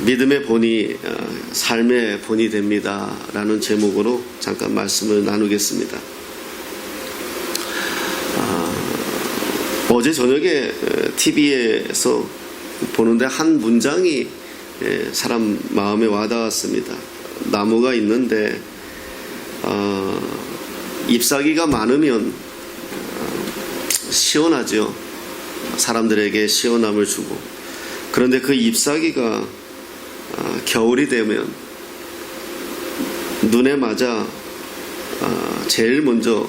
믿음의 본이 삶의 본이 됩니다 라는 제목으로 잠깐 말씀을 나누겠습니다. 어제 저녁에 TV에서 보는데 한 문장이 사람 마음에 와닿았습니다. 나무가 있는데 잎사귀가 많으면 시원하죠. 사람들에게 시원함을 주고. 그런데 그 잎사귀가 겨울이 되면 눈에 맞아 제일 먼저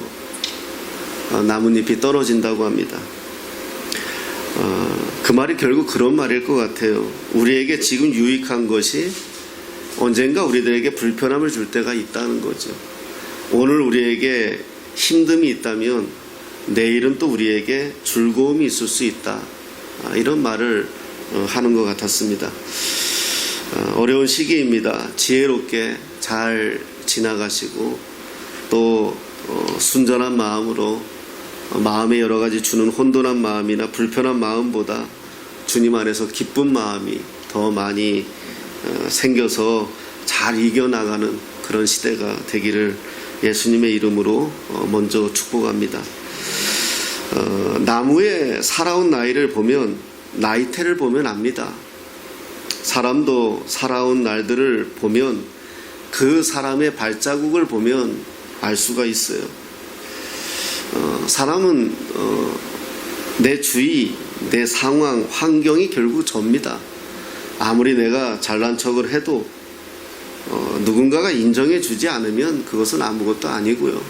나뭇잎이 떨어진다고 합니다. 그 말이 결국 그런 말일 것 같아요. 우리에게 지금 유익한 것이 언젠가 우리들에게 불편함을 줄 때가 있다는 거죠. 오늘 우리에게 힘듦이 있다면 내일은 또 우리에게 즐거움이 있을 수 있다. 이런 말을 하는 것 같았습니다. 어려운 시기입니다. 지혜롭게 잘 지나가시고 또 순전한 마음으로 마음에 여러 가지 주는 혼돈한 마음이나 불편한 마음보다 주님 안에서 기쁜 마음이 더 많이 생겨서 잘 이겨나가는 그런 시대가 되기를 예수님의 이름으로 먼저 축복합니다. 나무의 살아온 나이를 보면 나이테를 보면 압니다. 사람도 살아온 날들을 보면 그 사람의 발자국을 보면 알 수가 있어요. 사람은 내 주위, 내 상황, 환경이 결국 접니다. 아무리 내가 잘난 척을 해도 누군가가 인정해 주지 않으면 그것은 아무것도 아니고요.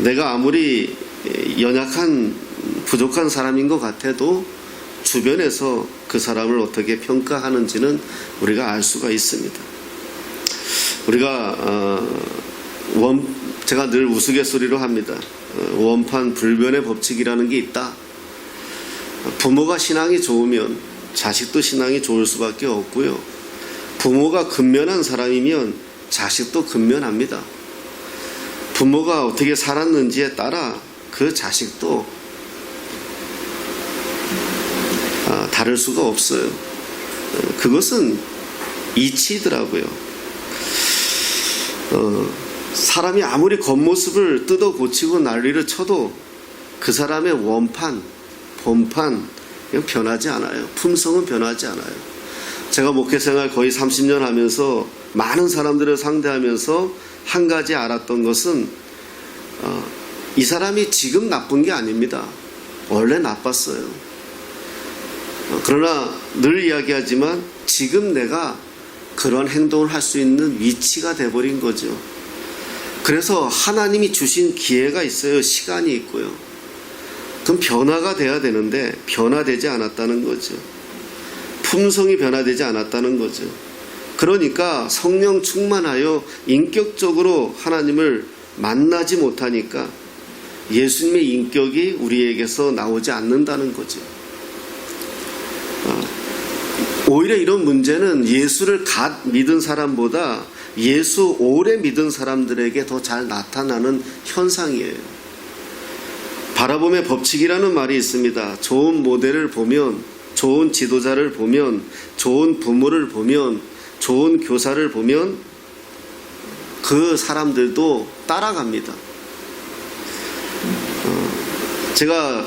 내가 아무리 연약한 부족한 사람인 것 같아도 주변에서 그 사람을 어떻게 평가하는지는 우리가 알 수가 있습니다. 우리가 제가 늘 우스갯소리로 합니다. 원판 불변의 법칙이라는 게 있다. 부모가 신앙이 좋으면 자식도 신앙이 좋을 수밖에 없고요. 부모가 근면한 사람이면 자식도 근면합니다. 부모가 어떻게 살았는지에 따라 그 자식도 다를 수가 없어요. 그것은 이치더라고요. 사람이 아무리 겉모습을 뜯어 고치고 난리를 쳐도 그 사람의 원판, 본판 이건 변하지 않아요. 품성은 변하지 않아요. 제가 목회생활 거의 30년 하면서 많은 사람들을 상대하면서 한 가지 알았던 것은 이 사람이 지금 나쁜 게 아닙니다. 원래 나빴어요. 그러나 늘 이야기하지만 지금 내가 그런 행동을 할 수 있는 위치가 돼버린 거죠. 그래서 하나님이 주신 기회가 있어요. 시간이 있고요. 그럼 변화가 돼야 되는데 변화되지 않았다는 거죠. 품성이 변화되지 않았다는 거죠. 그러니까 성령 충만하여 인격적으로 하나님을 만나지 못하니까 예수님의 인격이 우리에게서 나오지 않는다는 거죠. 오히려 이런 문제는 예수를 갓 믿은 사람보다 예수 오래 믿은 사람들에게 더 잘 나타나는 현상이에요. 바라봄의 법칙이라는 말이 있습니다. 좋은 모델을 보면, 좋은 지도자를 보면, 좋은 부모를 보면, 좋은 교사를 보면 그 사람들도 따라갑니다. 제가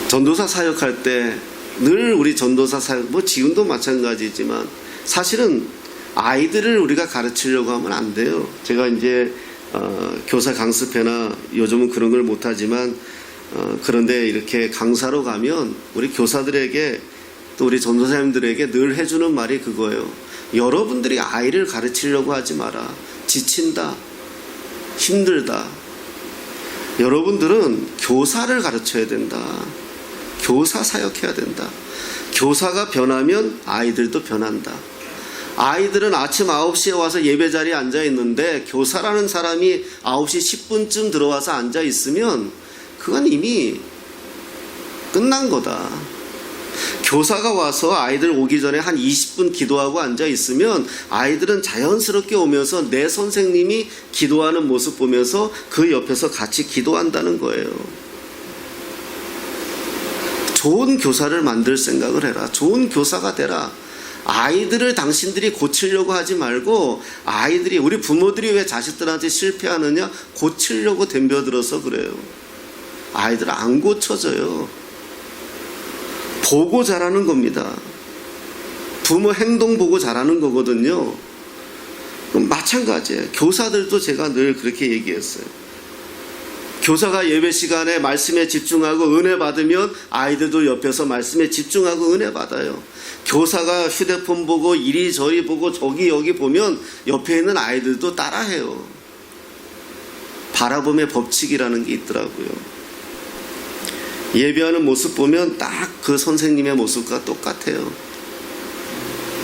전도사 사역할 때 늘 우리 전도사 사역, 지금도 마찬가지지만 사실은 아이들을 우리가 가르치려고 하면 안 돼요. 제가 이제 교사 강습회나 요즘은 그런 걸 못하지만 그런데 이렇게 강사로 가면 우리 교사들에게 또 우리 전도사님들에게 늘 해주는 말이 그거예요. 여러분들이 아이를 가르치려고 하지 마라. 지친다. 힘들다. 여러분들은 교사를 가르쳐야 된다. 교사 사역해야 된다. 교사가 변하면 아이들도 변한다. 아이들은 아침 9시에 와서 예배 자리에 앉아 있는데 교사라는 사람이 9시 10분쯤 들어와서 앉아 있으면 그건 이미 끝난 거다. 교사가 와서 아이들 오기 전에 한 20분 기도하고 앉아 있으면 아이들은 자연스럽게 오면서 내 선생님이 기도하는 모습 보면서 그 옆에서 같이 기도한다는 거예요. 좋은 교사를 만들 생각을 해라. 좋은 교사가 되라. 아이들을 당신들이 고치려고 하지 말고 아이들이, 우리 부모들이 왜 자식들한테 실패하느냐? 고치려고 덤벼들어서 그래요. 아이들 안 고쳐져요. 보고 자라는 겁니다. 부모 행동 보고 자라는 거거든요. 마찬가지예요. 교사들도 제가 늘 그렇게 얘기했어요. 교사가 예배 시간에 말씀에 집중하고 은혜 받으면 아이들도 옆에서 말씀에 집중하고 은혜 받아요. 교사가 휴대폰 보고 이리저리 보고 저기 여기 보면 옆에 있는 아이들도 따라해요. 바라봄의 법칙이라는 게 있더라고요. 예배하는 모습 보면 딱 그 선생님의 모습과 똑같아요.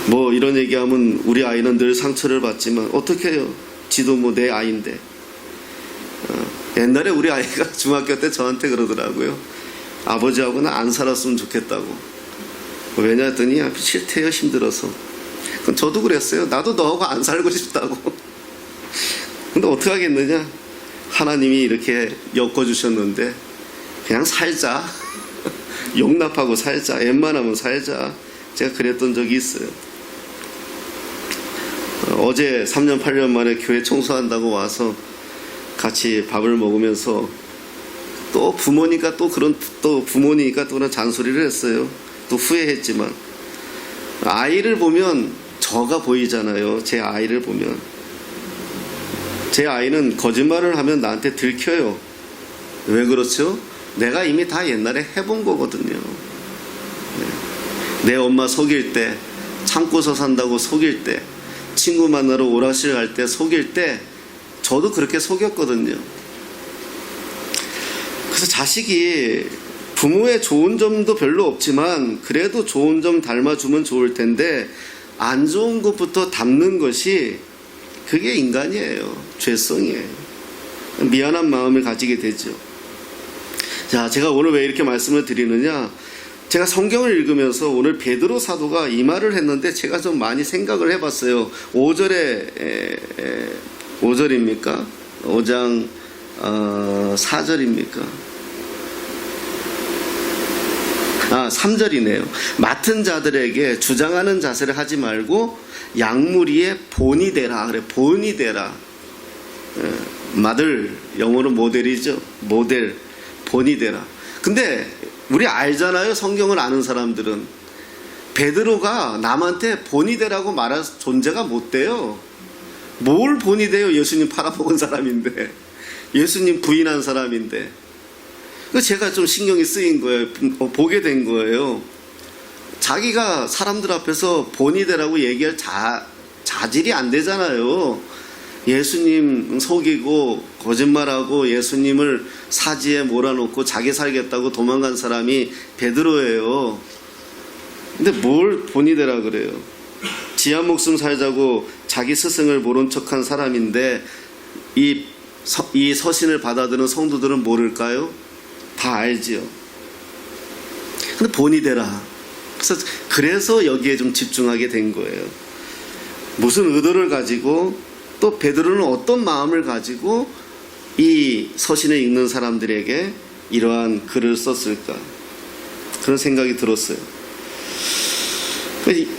뭐 이런 얘기하면 우리 아이는 늘 상처를 받지만 어떻게 해요? 지도 뭐 내 아이인데. 옛날에 우리 아이가 중학교 때 저한테 그러더라고요. 아버지하고는 안 살았으면 좋겠다고. 왜냐 했더니 싫대요, 힘들어서. 그럼 저도 그랬어요. 나도 너하고 안 살고 싶다고. 근데 어떻게 하겠느냐? 하나님이 이렇게 엮어주셨는데 그냥 살자. 용납하고 살자. 웬만하면 살자. 제가 그랬던 적이 있어요. 어제 3년 8년 만에 교회 청소한다고 와서 같이 밥을 먹으면서 또 부모니까 또 그런 잔소리를 했어요. 또 후회했지만 아이를 보면 저가 보이잖아요. 제 아이를 보면 제 아이는 거짓말을 하면 나한테 들켜요. 왜 그렇죠? 내가 이미 다 옛날에 해본 거거든요. 내 엄마 속일 때, 참고서 산다고 속일 때, 친구 만나러 오락실 갈 때 속일 때 저도 그렇게 속였거든요. 그래서 자식이 부모의 좋은 점도 별로 없지만 그래도 좋은 점 닮아주면 좋을 텐데 안 좋은 것부터 담는 것이 그게 인간이에요. 죄성이에요. 미안한 마음을 가지게 되죠. 자, 제가 오늘 왜 이렇게 말씀을 드리느냐? 제가 성경을 읽으면서 오늘 베드로 사도가 이 말을 했는데 제가 좀 많이 생각을 해봤어요. 5절입니까? 5장 4절입니까? 3절이네요. 맡은 자들에게 주장하는 자세를 하지 말고 양무리의 본이 되라. 그래, 본이 되라. 마들, 영어로 모델이죠. 모델, 본이 되라. 근데 우리 알잖아요. 성경을 아는 사람들은 베드로가 남한테 본이 되라고 말할 존재가 못 돼요. 뭘 본이 돼요? 예수님 팔아먹은 사람인데, 예수님 부인한 사람인데. 제가 좀 신경이 쓰인 거예요. 보게 된 거예요. 자기가 사람들 앞에서 본이 되라고 얘기할 자질이 안 되잖아요. 예수님 속이고 거짓말하고 예수님을 사지에 몰아놓고 자기 살겠다고 도망간 사람이 베드로예요. 근데 뭘 본이 되라 그래요? 지 한 목숨 살자고 자기 스승을 모른 척한 사람인데 이 서신을 받아들은 성도들은 모를까요? 다 알지요. 근데 본이 되라. 그래서 여기에 좀 집중하게 된 거예요. 무슨 의도를 가지고 또 베드로는 어떤 마음을 가지고 이 서신을 읽는 사람들에게 이러한 글을 썼을까? 그런 생각이 들었어요.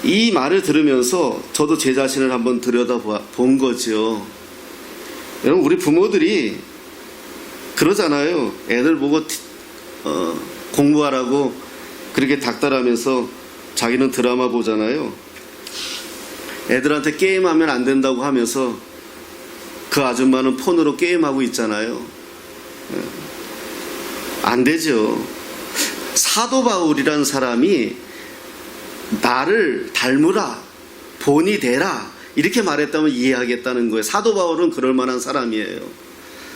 이 말을 들으면서 저도 제 자신을 한번 들여다본 거죠. 여러분, 우리 부모들이 그러잖아요. 애들 보고 공부하라고 그렇게 닥달하면서 자기는 드라마 보잖아요. 애들한테 게임하면 안 된다고 하면서 그 아줌마는 폰으로 게임하고 있잖아요. 안 되죠. 사도 바울이라는 사람이 나를 닮으라, 본이 되라 이렇게 말했다면 이해하겠다는 거예요. 사도 바울은 그럴 만한 사람이에요.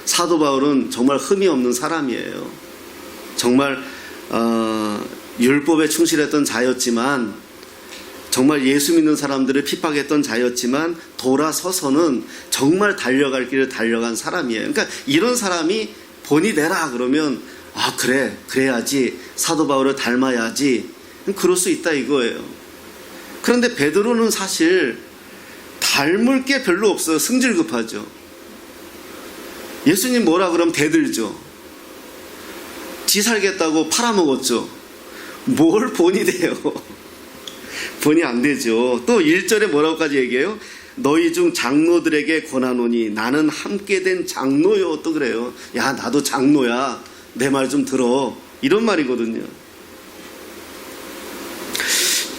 사도 바울은 정말 흠이 없는 사람이에요. 정말 율법에 충실했던 자였지만, 정말 예수 믿는 사람들을 핍박했던 자였지만 돌아서서는 정말 달려갈 길을 달려간 사람이에요. 그러니까 이런 사람이 본이 되라 그러면 그래, 그래야지, 사도 바울을 닮아야지, 그럴 수 있다 이거예요. 그런데 베드로는 사실 닮을 게 별로 없어요. 승질급하죠. 예수님 뭐라 그러면 대들죠. 지 살겠다고 팔아먹었죠. 뭘 본이 돼요. 본이 안 되죠. 또 1절에 뭐라고까지 얘기해요? 너희 중 장로들에게 권하노니 나는 함께 된 장로요. 또 그래요. 야, 나도 장로야. 내 말 좀 들어. 이런 말이거든요.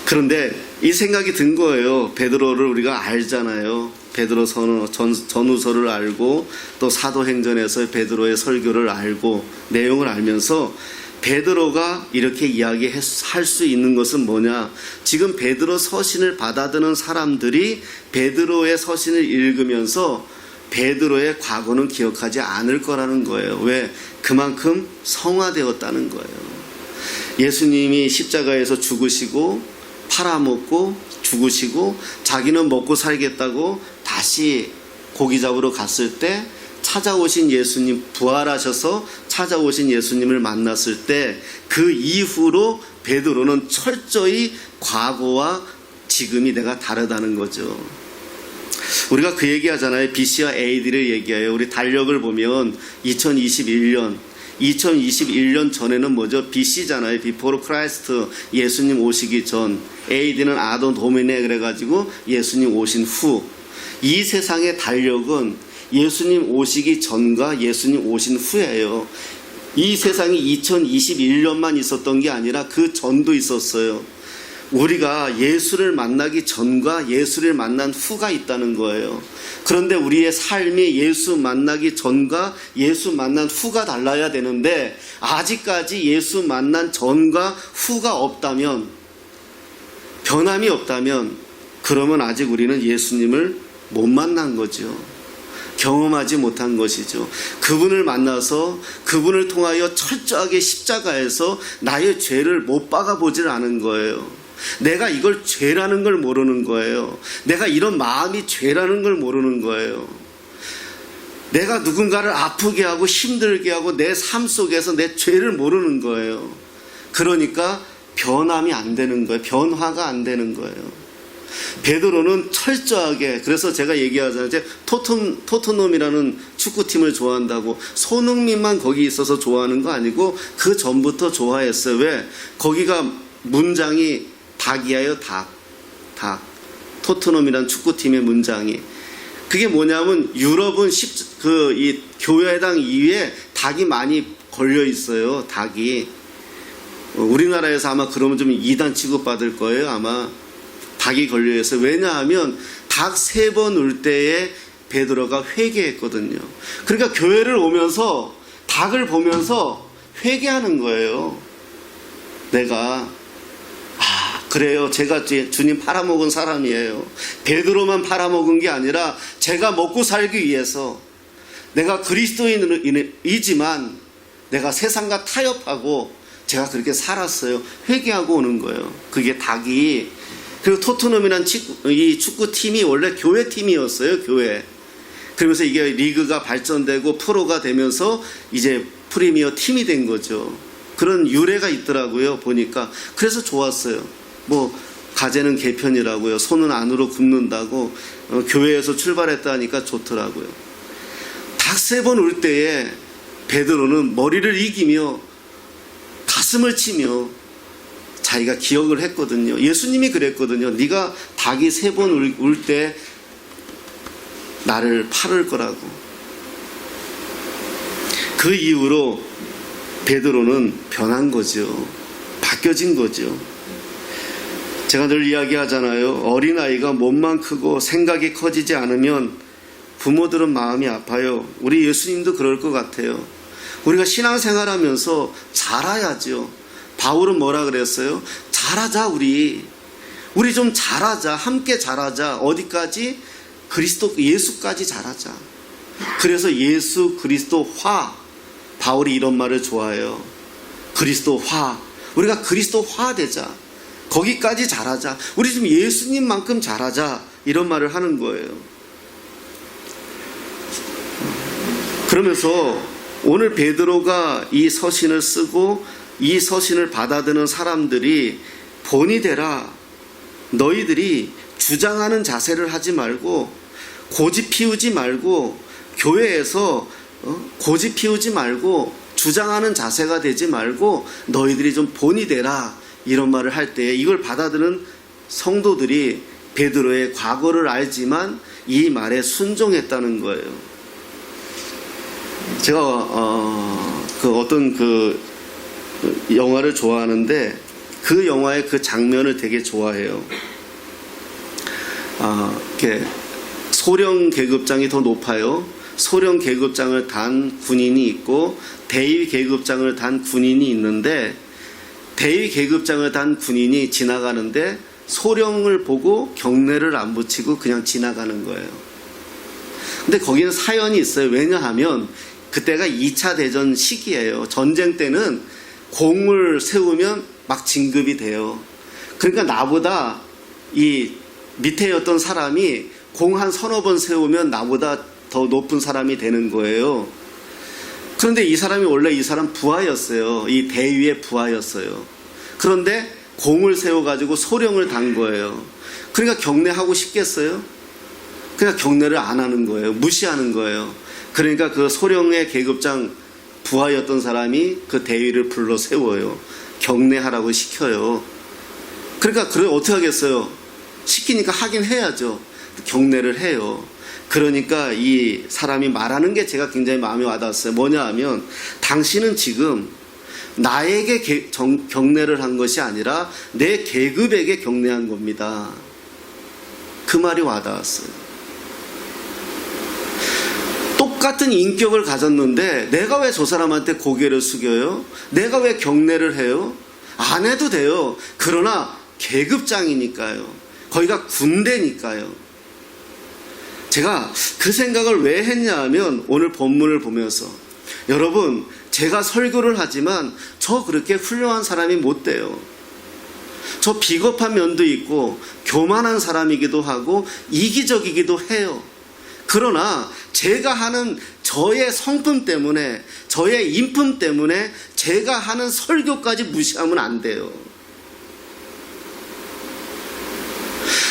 그런데 이 생각이 든 거예요. 베드로를 우리가 알잖아요. 베드로 전후서를 알고 또 사도행전에서 베드로의 설교를 알고 내용을 알면서 베드로가 이렇게 이야기할 수 있는 것은 뭐냐? 지금 베드로 서신을 받아드는 사람들이 베드로의 서신을 읽으면서 베드로의 과거는 기억하지 않을 거라는 거예요. 왜? 그만큼 성화되었다는 거예요. 예수님이 십자가에서 죽으시고 팔아먹고 죽으시고 자기는 먹고 살겠다고 다시 고기 잡으러 갔을 때 찾아오신 예수님, 부활하셔서 찾아오신 예수님을 만났을 때 그 이후로 베드로는 철저히 과거와 지금이 내가 다르다는 거죠. 우리가 그 얘기 하잖아요. BC와 AD를 얘기해요. 우리 달력을 보면 2021년 전에는 뭐죠? BC잖아요. Before Christ, 예수님 오시기 전. AD는 아도 도미네 그래가지고 예수님 오신 후. 이 세상의 달력은 예수님 오시기 전과 예수님 오신 후예요. 이 세상이 2021년만 있었던 게 아니라 그 전도 있었어요. 우리가 예수를 만나기 전과 예수를 만난 후가 있다는 거예요. 그런데 우리의 삶이 예수 만나기 전과 예수 만난 후가 달라야 되는데 아직까지 예수 만난 전과 후가 없다면, 변함이 없다면, 그러면 아직 우리는 예수님을 못 만난 거죠. 경험하지 못한 것이죠. 그분을 만나서 그분을 통하여 철저하게 십자가에서 나의 죄를 못 박아보질 않은 거예요. 내가 이걸 죄라는 걸 모르는 거예요. 내가 이런 마음이 죄라는 걸 모르는 거예요. 내가 누군가를 아프게 하고 힘들게 하고 내 삶 속에서 내 죄를 모르는 거예요. 그러니까 변함이 안 되는 거예요. 변화가 안 되는 거예요. 베드로는 철저하게, 그래서 제가 얘기하잖아요. 토트넘이라는 축구팀을 좋아한다고. 손흥민만 거기 있어서 좋아하는 거 아니고 그 전부터 좋아했어요. 왜? 거기가 문장이 닭이에요. 닭. 토트넘이라는 축구팀의 문장이. 그게 뭐냐면 유럽은 이 교회당 이외에 닭이 많이 걸려 있어요. 닭이. 우리나라에서 아마 그러면 좀 이단 취급받을 거예요. 아마. 닭이 걸려있어요. 왜냐하면 닭 3번 울 때에 베드로가 회개했거든요. 그러니까 교회를 오면서 닭을 보면서 회개하는 거예요. 내가 그래요. 제가 주님 팔아먹은 사람이에요. 베드로만 팔아먹은 게 아니라 제가 먹고 살기 위해서 내가 그리스도인이지만 내가 세상과 타협하고 제가 그렇게 살았어요. 회개하고 오는 거예요. 그게 닭이. 그리고 토트넘이란 이 축구팀이 원래 교회 팀이었어요. 교회. 그러면서 이게 리그가 발전되고 프로가 되면서 이제 프리미어 팀이 된 거죠. 그런 유래가 있더라고요. 보니까. 그래서 좋았어요. 뭐 가재는 개편이라고요. 손은 안으로 굽는다고. 교회에서 출발했다니까 좋더라고요. 닭 3번 울 때에 베드로는 머리를 이기며 가슴을 치며 자기가 기억을 했거든요. 예수님이 그랬거든요. 네가 닭이 3번 울 때 나를 팔을 거라고. 그 이후로 베드로는 변한 거죠. 바뀌어진 거죠. 제가 늘 이야기하잖아요. 어린아이가 몸만 크고 생각이 커지지 않으면 부모들은 마음이 아파요. 우리 예수님도 그럴 것 같아요. 우리가 신앙생활하면서 자라야죠. 바울은 뭐라 그랬어요? 잘하자 우리 좀 잘하자. 함께 잘하자. 어디까지? 예수까지 잘하자. 그래서 예수 그리스도화. 바울이 이런 말을 좋아해요. 그리스도화. 우리가 그리스도화 되자. 거기까지 잘하자. 우리 좀 예수님만큼 잘하자. 이런 말을 하는 거예요. 그러면서 오늘 베드로가 이 서신을 쓰고 이 서신을 받아드는 사람들이 본이 되라. 너희들이 주장하는 자세를 하지 말고 고집 피우지 말고 교회에서 고집 피우지 말고 주장하는 자세가 되지 말고 너희들이 좀 본이 되라. 이런 말을 할 때 이걸 받아들은 성도들이 베드로의 과거를 알지만 이 말에 순종했다는 거예요. 제가 어떤 영화를 좋아하는데 그 영화의 그 장면을 되게 좋아해요. 이렇게 소령 계급장이 더 높아요. 소령 계급장을 단 군인이 있고 대위 계급장을 단 군인이 있는데, 대위 계급장을 단 군인이 지나가는데 소령을 보고 경례를 안 붙이고 그냥 지나가는 거예요. 근데 거기는 사연이 있어요. 왜냐하면 그때가 2차 대전 시기예요. 전쟁 때는 공을 세우면 막 진급이 돼요. 그러니까 나보다 이 밑에였던 사람이 공 한 서너 번 세우면 나보다 더 높은 사람이 되는 거예요. 그런데 이 사람이 원래 이 사람 부하였어요. 이 대위의 부하였어요. 그런데 공을 세워가지고 소령을 단 거예요. 그러니까 경례하고 싶겠어요? 그냥 경례를 안 하는 거예요. 무시하는 거예요. 그러니까 그 소령의 계급장 부하였던 사람이 그 대위를 불러 세워요. 경례하라고 시켜요. 그러니까 어떻게 하겠어요? 시키니까 하긴 해야죠. 경례를 해요. 그러니까 이 사람이 말하는 게 제가 굉장히 마음에 와닿았어요. 뭐냐 하면, 당신은 지금 나에게 경례를 한 것이 아니라 내 계급에게 경례한 겁니다. 그 말이 와닿았어요. 똑같은 인격을 가졌는데 내가 왜 저 사람한테 고개를 숙여요? 내가 왜 경례를 해요? 안 해도 돼요. 그러나 계급장이니까요. 거기가 군대니까요. 제가 그 생각을 왜 했냐 하면, 오늘 본문을 보면서, 여러분, 제가 설교를 하지만 저 그렇게 훌륭한 사람이 못 돼요. 저 비겁한 면도 있고 교만한 사람이기도 하고 이기적이기도 해요. 그러나 제가 하는 저의 성품 때문에, 저의 인품 때문에 제가 하는 설교까지 무시하면 안 돼요.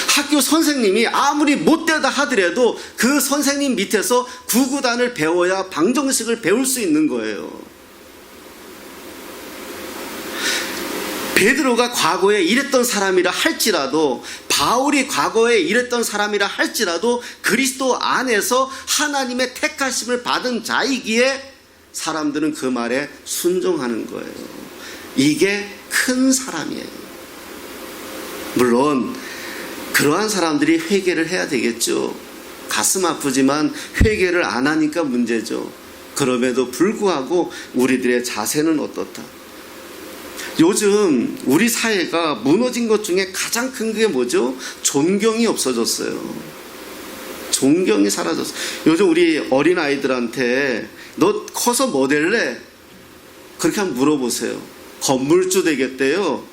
학교 선생님이 아무리 못되다 하더라도 그 선생님 밑에서 구구단을 배워야 방정식을 배울 수 있는 거예요. 베드로가 과거에 이랬던 사람이라 할지라도, 바울이 과거에 이랬던 사람이라 할지라도 그리스도 안에서 하나님의 택하심을 받은 자이기에 사람들은 그 말에 순종하는 거예요. 이게 큰 사람이에요. 물론 그러한 사람들이 회개를 해야 되겠죠. 가슴 아프지만 회개를 안 하니까 문제죠. 그럼에도 불구하고 우리들의 자세는 어떻다? 요즘 우리 사회가 무너진 것 중에 가장 큰 게 뭐죠? 존경이 없어졌어요. 존경이 사라졌어요. 요즘 우리 어린아이들한테 너 커서 뭐 될래? 그렇게 한번 물어보세요. 건물주 되겠대요.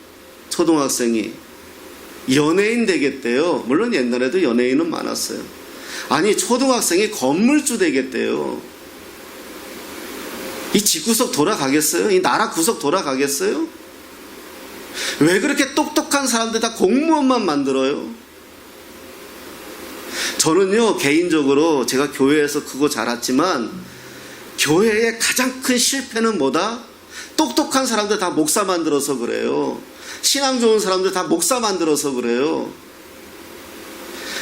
초등학생이. 연예인 되겠대요. 물론 옛날에도 연예인은 많았어요. 아니, 초등학생이 건물주 되겠대요. 이 집구석 돌아가겠어요? 이 나라 구석 돌아가겠어요? 왜 그렇게 똑똑한 사람들 다 공무원만 만들어요? 저는요, 개인적으로 제가 교회에서 크고 자랐지만 교회의 가장 큰 실패는 뭐다? 똑똑한 사람들 다 목사 만들어서 그래요. 신앙 좋은 사람들 다 목사 만들어서 그래요.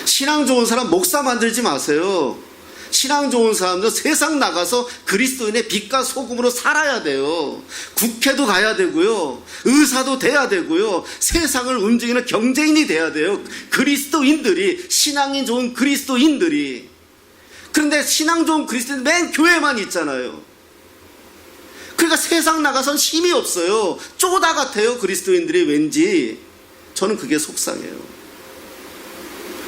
신앙 좋은 사람 목사 만들지 마세요. 신앙 좋은 사람들 세상 나가서 그리스도인의 빛과 소금으로 살아야 돼요. 국회도 가야 되고요. 의사도 돼야 되고요. 세상을 움직이는 경제인이 돼야 돼요. 그리스도인들이, 신앙이 좋은 그리스도인들이. 그런데 신앙 좋은 그리스도인 맨 교회만 있잖아요. 그러니까 세상 나가선 힘이 없어요. 쪼다 같아요. 그리스도인들이 왠지. 저는 그게 속상해요.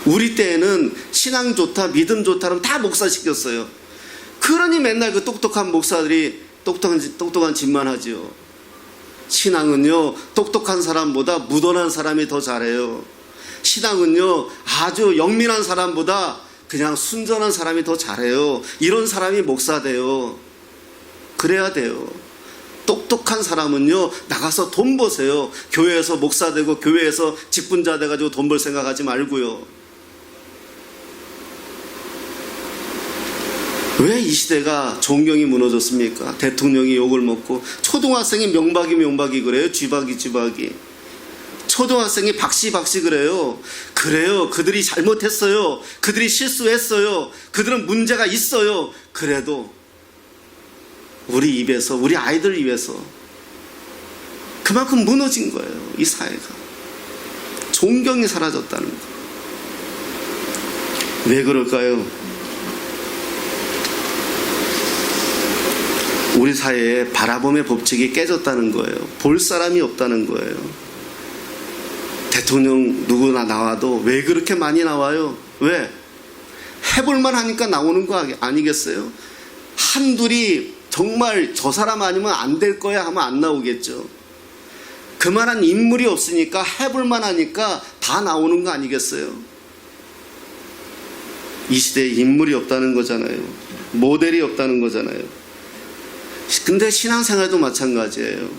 우리 때에는 신앙 좋다, 믿음 좋다 하면 다 목사 시켰어요. 그러니 맨날 그 똑똑한 목사들이 똑똑한 짓만 하지요. 신앙은요, 똑똑한 사람보다 무던한 사람이 더 잘해요. 신앙은요, 아주 영민한 사람보다 그냥 순전한 사람이 더 잘해요. 이런 사람이 목사 돼요. 그래야 돼요. 똑똑한 사람은요, 나가서 돈 버세요. 교회에서 목사 되고 교회에서 직분자 돼가지고 돈 벌 생각하지 말고요. 왜 이 시대가 존경이 무너졌습니까? 대통령이 욕을 먹고 초등학생이 명박이 그래요. 쥐박이. 초등학생이 박시 그래요. 그래요. 그들이 잘못했어요. 그들이 실수했어요. 그들은 문제가 있어요. 그래도 우리 입에서, 우리 아이들 입에서 그만큼 무너진 거예요. 이 사회가. 존경이 사라졌다는 거. 왜 그럴까요? 우리 사회에 바라봄의 법칙이 깨졌다는 거예요. 볼 사람이 없다는 거예요. 대통령 누구나 나와도 왜 그렇게 많이 나와요? 왜? 해볼만 하니까 나오는 거 아니겠어요? 한둘이 정말 저 사람 아니면 안 될 거야 하면 안 나오겠죠. 그만한 인물이 없으니까 해볼만 하니까 다 나오는 거 아니겠어요? 이 시대에 인물이 없다는 거잖아요. 모델이 없다는 거잖아요. 근데 신앙생활도 마찬가지예요.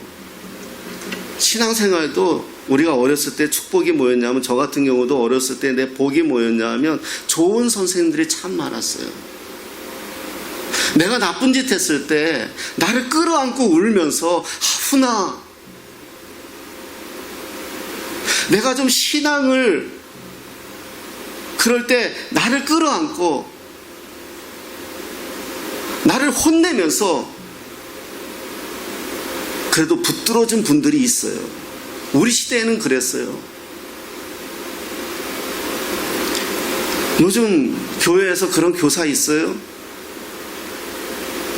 신앙생활도 우리가 어렸을 때 축복이 뭐였냐면, 저 같은 경우도 어렸을 때 내 복이 뭐였냐면 좋은 선생님들이 참 많았어요. 내가 나쁜 짓 했을 때 나를 끌어안고 울면서 훈아, 내가 좀 신앙을 그럴 때 나를 끌어안고 나를 혼내면서 그래도 붙들어준 분들이 있어요. 우리 시대에는 그랬어요. 요즘 교회에서 그런 교사 있어요?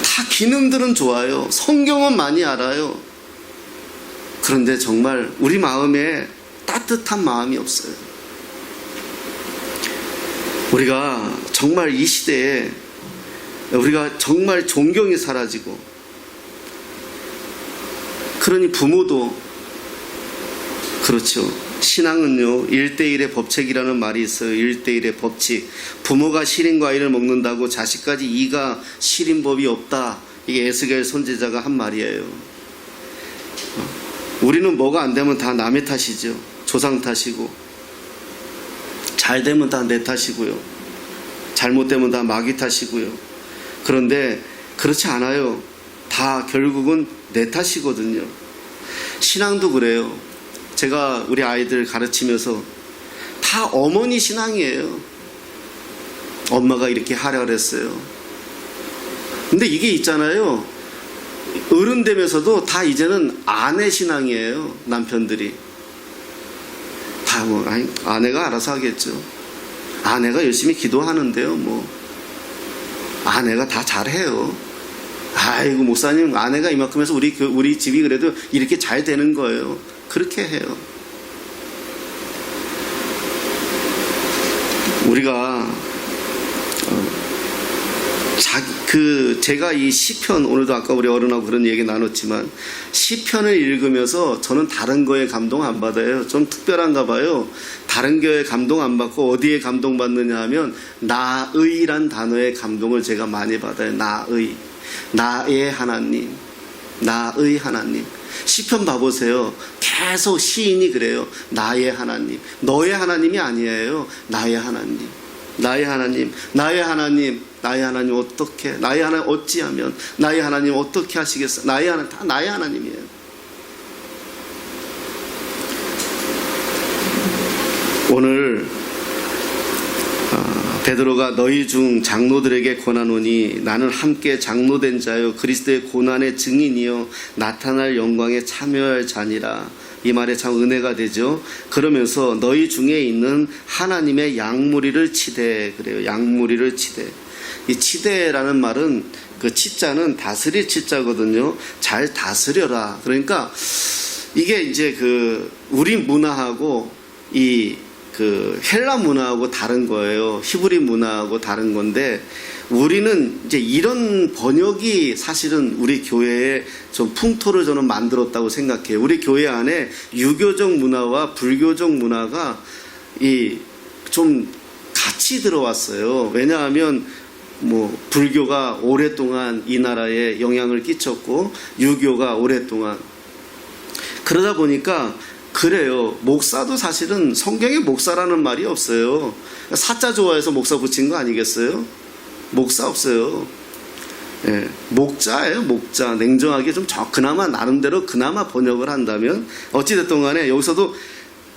다 기능들은 좋아요. 성경은 많이 알아요. 그런데 정말 우리 마음에 따뜻한 마음이 없어요. 우리가 정말 이 시대에 우리가 정말 존경이 사라지고, 그러니 부모도 그렇죠. 신앙은요 1:1의 법칙이라는 말이 있어요. 1:1의 법칙. 부모가 시린 과일을 먹는다고 자식까지 이가 시린 법이 없다. 이게 에스겔 선지자가 한 말이에요. 우리는 뭐가 안 되면 다 남의 탓이죠. 조상 탓이고, 잘 되면 다 내 탓이고요. 잘못되면 다 마귀 탓이고요. 그런데 그렇지 않아요. 다 결국은 내 탓이거든요. 신앙도 그래요. 제가 우리 아이들 가르치면서 다 어머니 신앙이에요. 엄마가 이렇게 하라 그랬어요. 근데 이게 있잖아요. 어른 되면서도 다 이제는 아내 신앙이에요. 남편들이 다 뭐 아내가 알아서 하겠죠. 아내가 열심히 기도하는데요. 뭐 아내가 다 잘해요. 아이고 목사님, 아내가 이만큼 해서 우리 집이 그래도 이렇게 잘 되는 거예요. 그렇게 해요. 우리가 제가 이 시편, 오늘도 아까 우리 어른하고 그런 얘기 나눴지만, 시편을 읽으면서 저는 다른 거에 감동 안 받아요. 좀 특별한가 봐요. 다른 거에 감동 안 받고 어디에 감동받느냐 하면 나의란 단어에 감동을 제가 많이 받아요. 나의 하나님, 나의 하나님. 시편 봐보세요. 계속 시인이 그래요. 나의 하나님. 너의 하나님이 아니에요. 나의 하나님. 나의 하나님, 나의 하나님, 나의 하나님 어떻게, 나의 하나님 어찌하면, 나의 하나님 어떻게 하시겠어? 나의 하나님, 다 나의 하나님이에요. 오늘 베드로가 너희 중 장로들에게 권하노니 나는 함께 장로된 자요 그리스도의 고난의 증인이요 나타날 영광에 참여할 자니라. 이 말에 참 은혜가 되죠. 그러면서 너희 중에 있는 하나님의 양무리를 치되, 그래요. 양무리를 치되. 이 치되라는 말은, 그 치자는 다스릴 치자거든요. 잘 다스려라. 그러니까 이게 이제 우리 문화하고 헬라 문화하고 다른 거예요. 히브리 문화하고 다른 건데, 우리는 이제 이런 번역이 사실은 우리 교회에 좀 풍토를 저는 만들었다고 생각해요. 우리 교회 안에 유교적 문화와 불교적 문화가 좀 같이 들어왔어요. 왜냐하면 불교가 오랫동안 이 나라에 영향을 끼쳤고, 유교가 오랫동안. 그러다 보니까 그래요. 목사도 사실은 성경에 목사라는 말이 없어요. 사자 좋아해서 목사 붙인 거 아니겠어요? 목사 없어요. 예, 목자예요. 목자. 냉정하게 좀 그나마 나름대로 그나마 번역을 한다면, 어찌됐든 간에 여기서도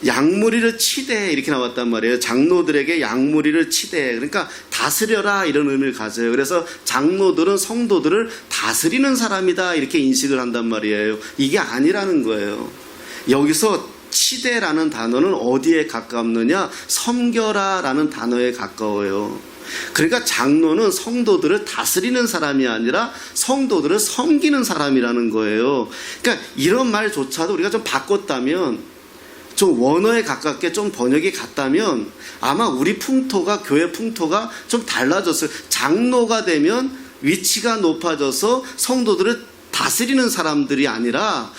양무리를 치되 이렇게 나왔단 말이에요. 장로들에게 양무리를 치되, 그러니까 다스려라 이런 의미를 가져요. 그래서 장로들은 성도들을 다스리는 사람이다 이렇게 인식을 한단 말이에요. 이게 아니라는 거예요. 여기서 치대라는 단어는 어디에 가깝느냐? 섬겨라라는 단어에 가까워요. 그러니까 장로는 성도들을 다스리는 사람이 아니라 성도들을 섬기는 사람이라는 거예요. 그러니까 이런 말조차도 우리가 좀 바꿨다면, 좀 원어에 가깝게 좀 번역이 같다면 아마 우리 풍토가, 교회 풍토가 좀 달라졌어요. 장로가 되면 위치가 높아져서 성도들을 다스리는 사람들이 아니라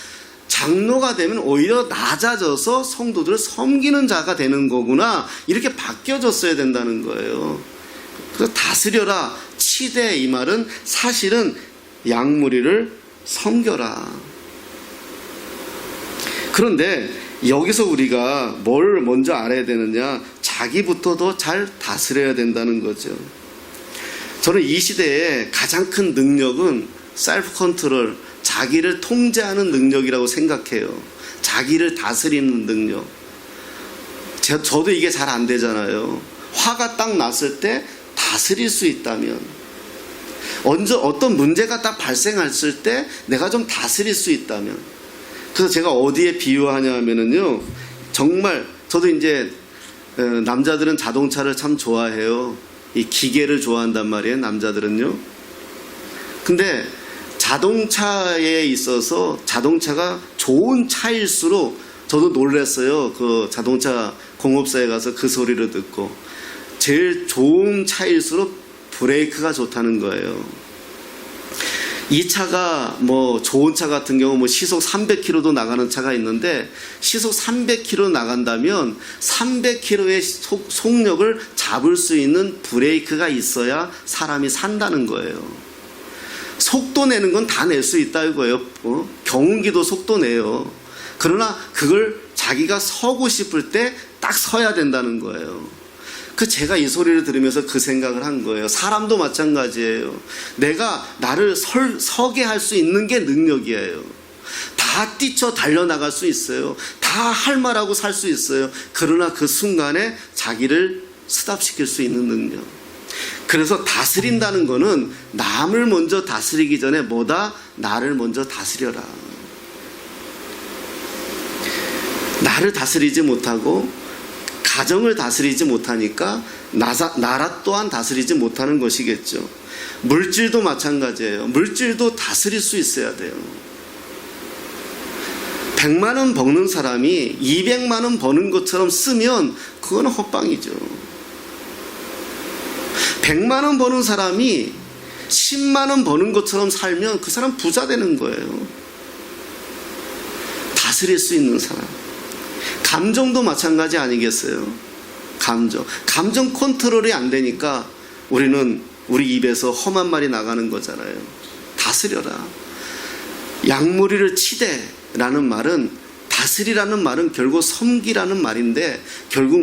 장로가 되면 오히려 낮아져서 성도들을 섬기는 자가 되는 거구나, 이렇게 바뀌어졌어야 된다는 거예요. 그래서 다스려라, 치대, 이 말은 사실은 양무리를 섬겨라. 그런데 여기서 우리가 뭘 먼저 알아야 되느냐? 자기부터도 잘 다스려야 된다는 거죠. 저는 이 시대에 가장 큰 능력은 셀프 컨트롤, 자기를 통제하는 능력이라고 생각해요. 자기를 다스리는 능력. 저도 이게 잘 안 되잖아요. 화가 딱 났을 때 다스릴 수 있다면, 어떤 문제가 딱 발생했을 때 내가 좀 다스릴 수 있다면. 그래서 제가 어디에 비유하냐 하면은요, 정말 저도 이제 남자들은 자동차를 참 좋아해요. 이 기계를 좋아한단 말이에요, 남자들은요. 근데 자동차에 있어서 자동차가 좋은 차일수록 저도 놀랐어요. 그 자동차 공업사에 가서 그 소리를 듣고, 제일 좋은 차일수록 브레이크가 좋다는 거예요. 이 차가 좋은 차 같은 경우 시속 300km도 나가는 차가 있는데, 시속 300km 나간다면 300km의 속력을 잡을 수 있는 브레이크가 있어야 사람이 산다는 거예요. 속도 내는 건 다 낼 수 있다 이거예요. 경운기도 속도 내요. 그러나 그걸 자기가 서고 싶을 때 딱 서야 된다는 거예요. 제가 이 소리를 들으면서 그 생각을 한 거예요. 사람도 마찬가지예요. 내가 나를 서게 할 수 있는 게 능력이에요. 다 뛰쳐 달려나갈 수 있어요. 다 할 말하고 살 수 있어요. 그러나 그 순간에 자기를 스탑시킬 수 있는 능력. 그래서 다스린다는 거는 남을 먼저 다스리기 전에 나를 먼저 다스려라. 나를 다스리지 못하고 가정을 다스리지 못하니까 나라 또한 다스리지 못하는 것이겠죠. 물질도 마찬가지예요. 물질도 다스릴 수 있어야 돼요. 100만 원 버는 사람이 200만 원 버는 것처럼 쓰면 그건 헛방이죠. 100만 원 버는 사람이 10만 원 버는 것처럼 살면 그 사람 부자 되는 거예요. 다스릴 수 있는 사람. 감정도 마찬가지 아니겠어요? 감정 컨트롤이 안 되니까 우리 입에서 험한 말이 나가는 거잖아요. 다스려라. 양무리를 치되라는 말은, 다스리라는 말은 결국 섬기라는 말인데, 결국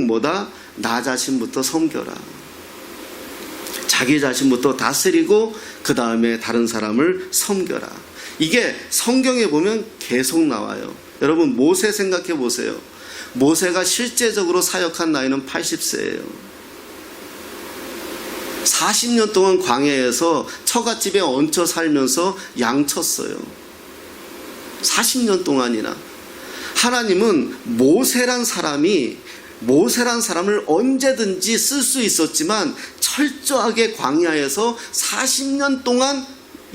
나 자신부터 섬겨라. 자기 자신부터 다스리고 그 다음에 다른 사람을 섬겨라. 이게 성경에 보면 계속 나와요. 여러분, 모세 생각해 보세요. 모세가 실제적으로 사역한 나이는 80세예요. 40년 동안 광야에서 처갓집에 얹혀 살면서 양쳤어요. 40년 동안이나. 하나님은 모세란 사람을 언제든지 쓸 수 있었지만 철저하게 광야에서 40년 동안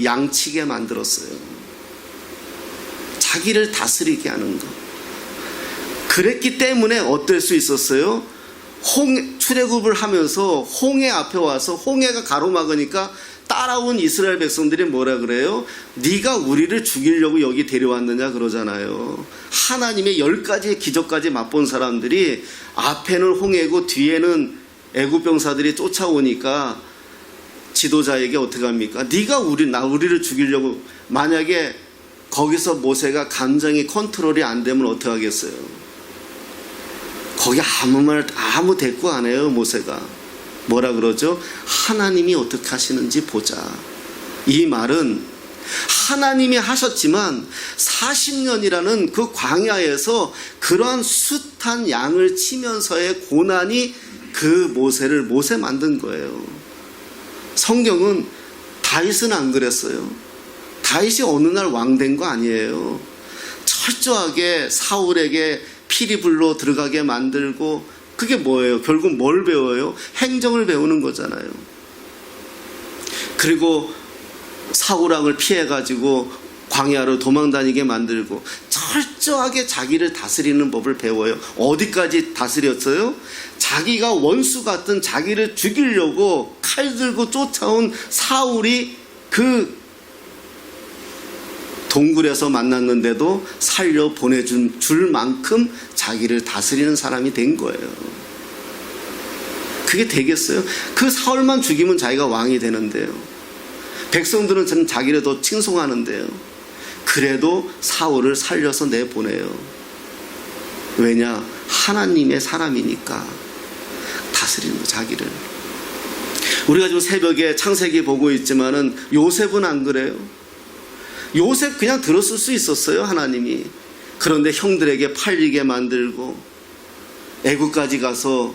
양치게 만들었어요. 자기를 다스리게 하는 것. 그랬기 때문에 어떨 수 있었어요? 출애굽을 하면서 홍해 앞에 와서 홍해가 가로막으니까 따라온 이스라엘 백성들이 뭐라 그래요? 네가 우리를 죽이려고 여기 데려왔느냐 그러잖아요. 하나님의 10가지의 기적까지 맛본 사람들이 앞에는 홍해고 뒤에는 애굽 병사들이 쫓아오니까 지도자에게 어떻게 합니까? 네가 우리를 죽이려고. 만약에 거기서 모세가 감정이 컨트롤이 안 되면 어떻게 하겠어요? 거기 아무 대꾸 안 해요. 모세가 뭐라 그러죠? 하나님이 어떻게 하시는지 보자. 이 말은 하나님이 하셨지만 40년이라는 그 광야에서 그러한 숱한 양을 치면서의 고난이 그 모세 만든 거예요. 성경은 다윗은 안 그랬어요. 다윗이 어느 날 왕 된 거 아니에요. 철저하게 사울에게 피리불로 들어가게 만들고, 그게 뭐예요? 결국 뭘 배워요? 행정을 배우는 거잖아요. 그리고 사울왕을 피해가지고 광야로 도망다니게 만들고 철저하게 자기를 다스리는 법을 배워요. 어디까지 다스렸어요? 자기가 원수 같은 자기를 죽이려고 칼 들고 쫓아온 사울이 그 동굴에서 만났는데도 살려 보내준 줄 만큼 자기를 다스리는 사람이 된 거예요. 그게 되겠어요? 그 사울만 죽이면 자기가 왕이 되는데요. 백성들은 저는 자기를 더 칭송하는데요. 그래도 사울을 살려서 내보내요. 왜냐? 하나님의 사람이니까 다스리는 거, 자기를. 우리가 지금 새벽에 창세기 보고 있지만은 요셉은 안 그래요. 요셉 그냥 들었을 수 있었어요, 하나님이. 그런데 형들에게 팔리게 만들고 애국까지 가서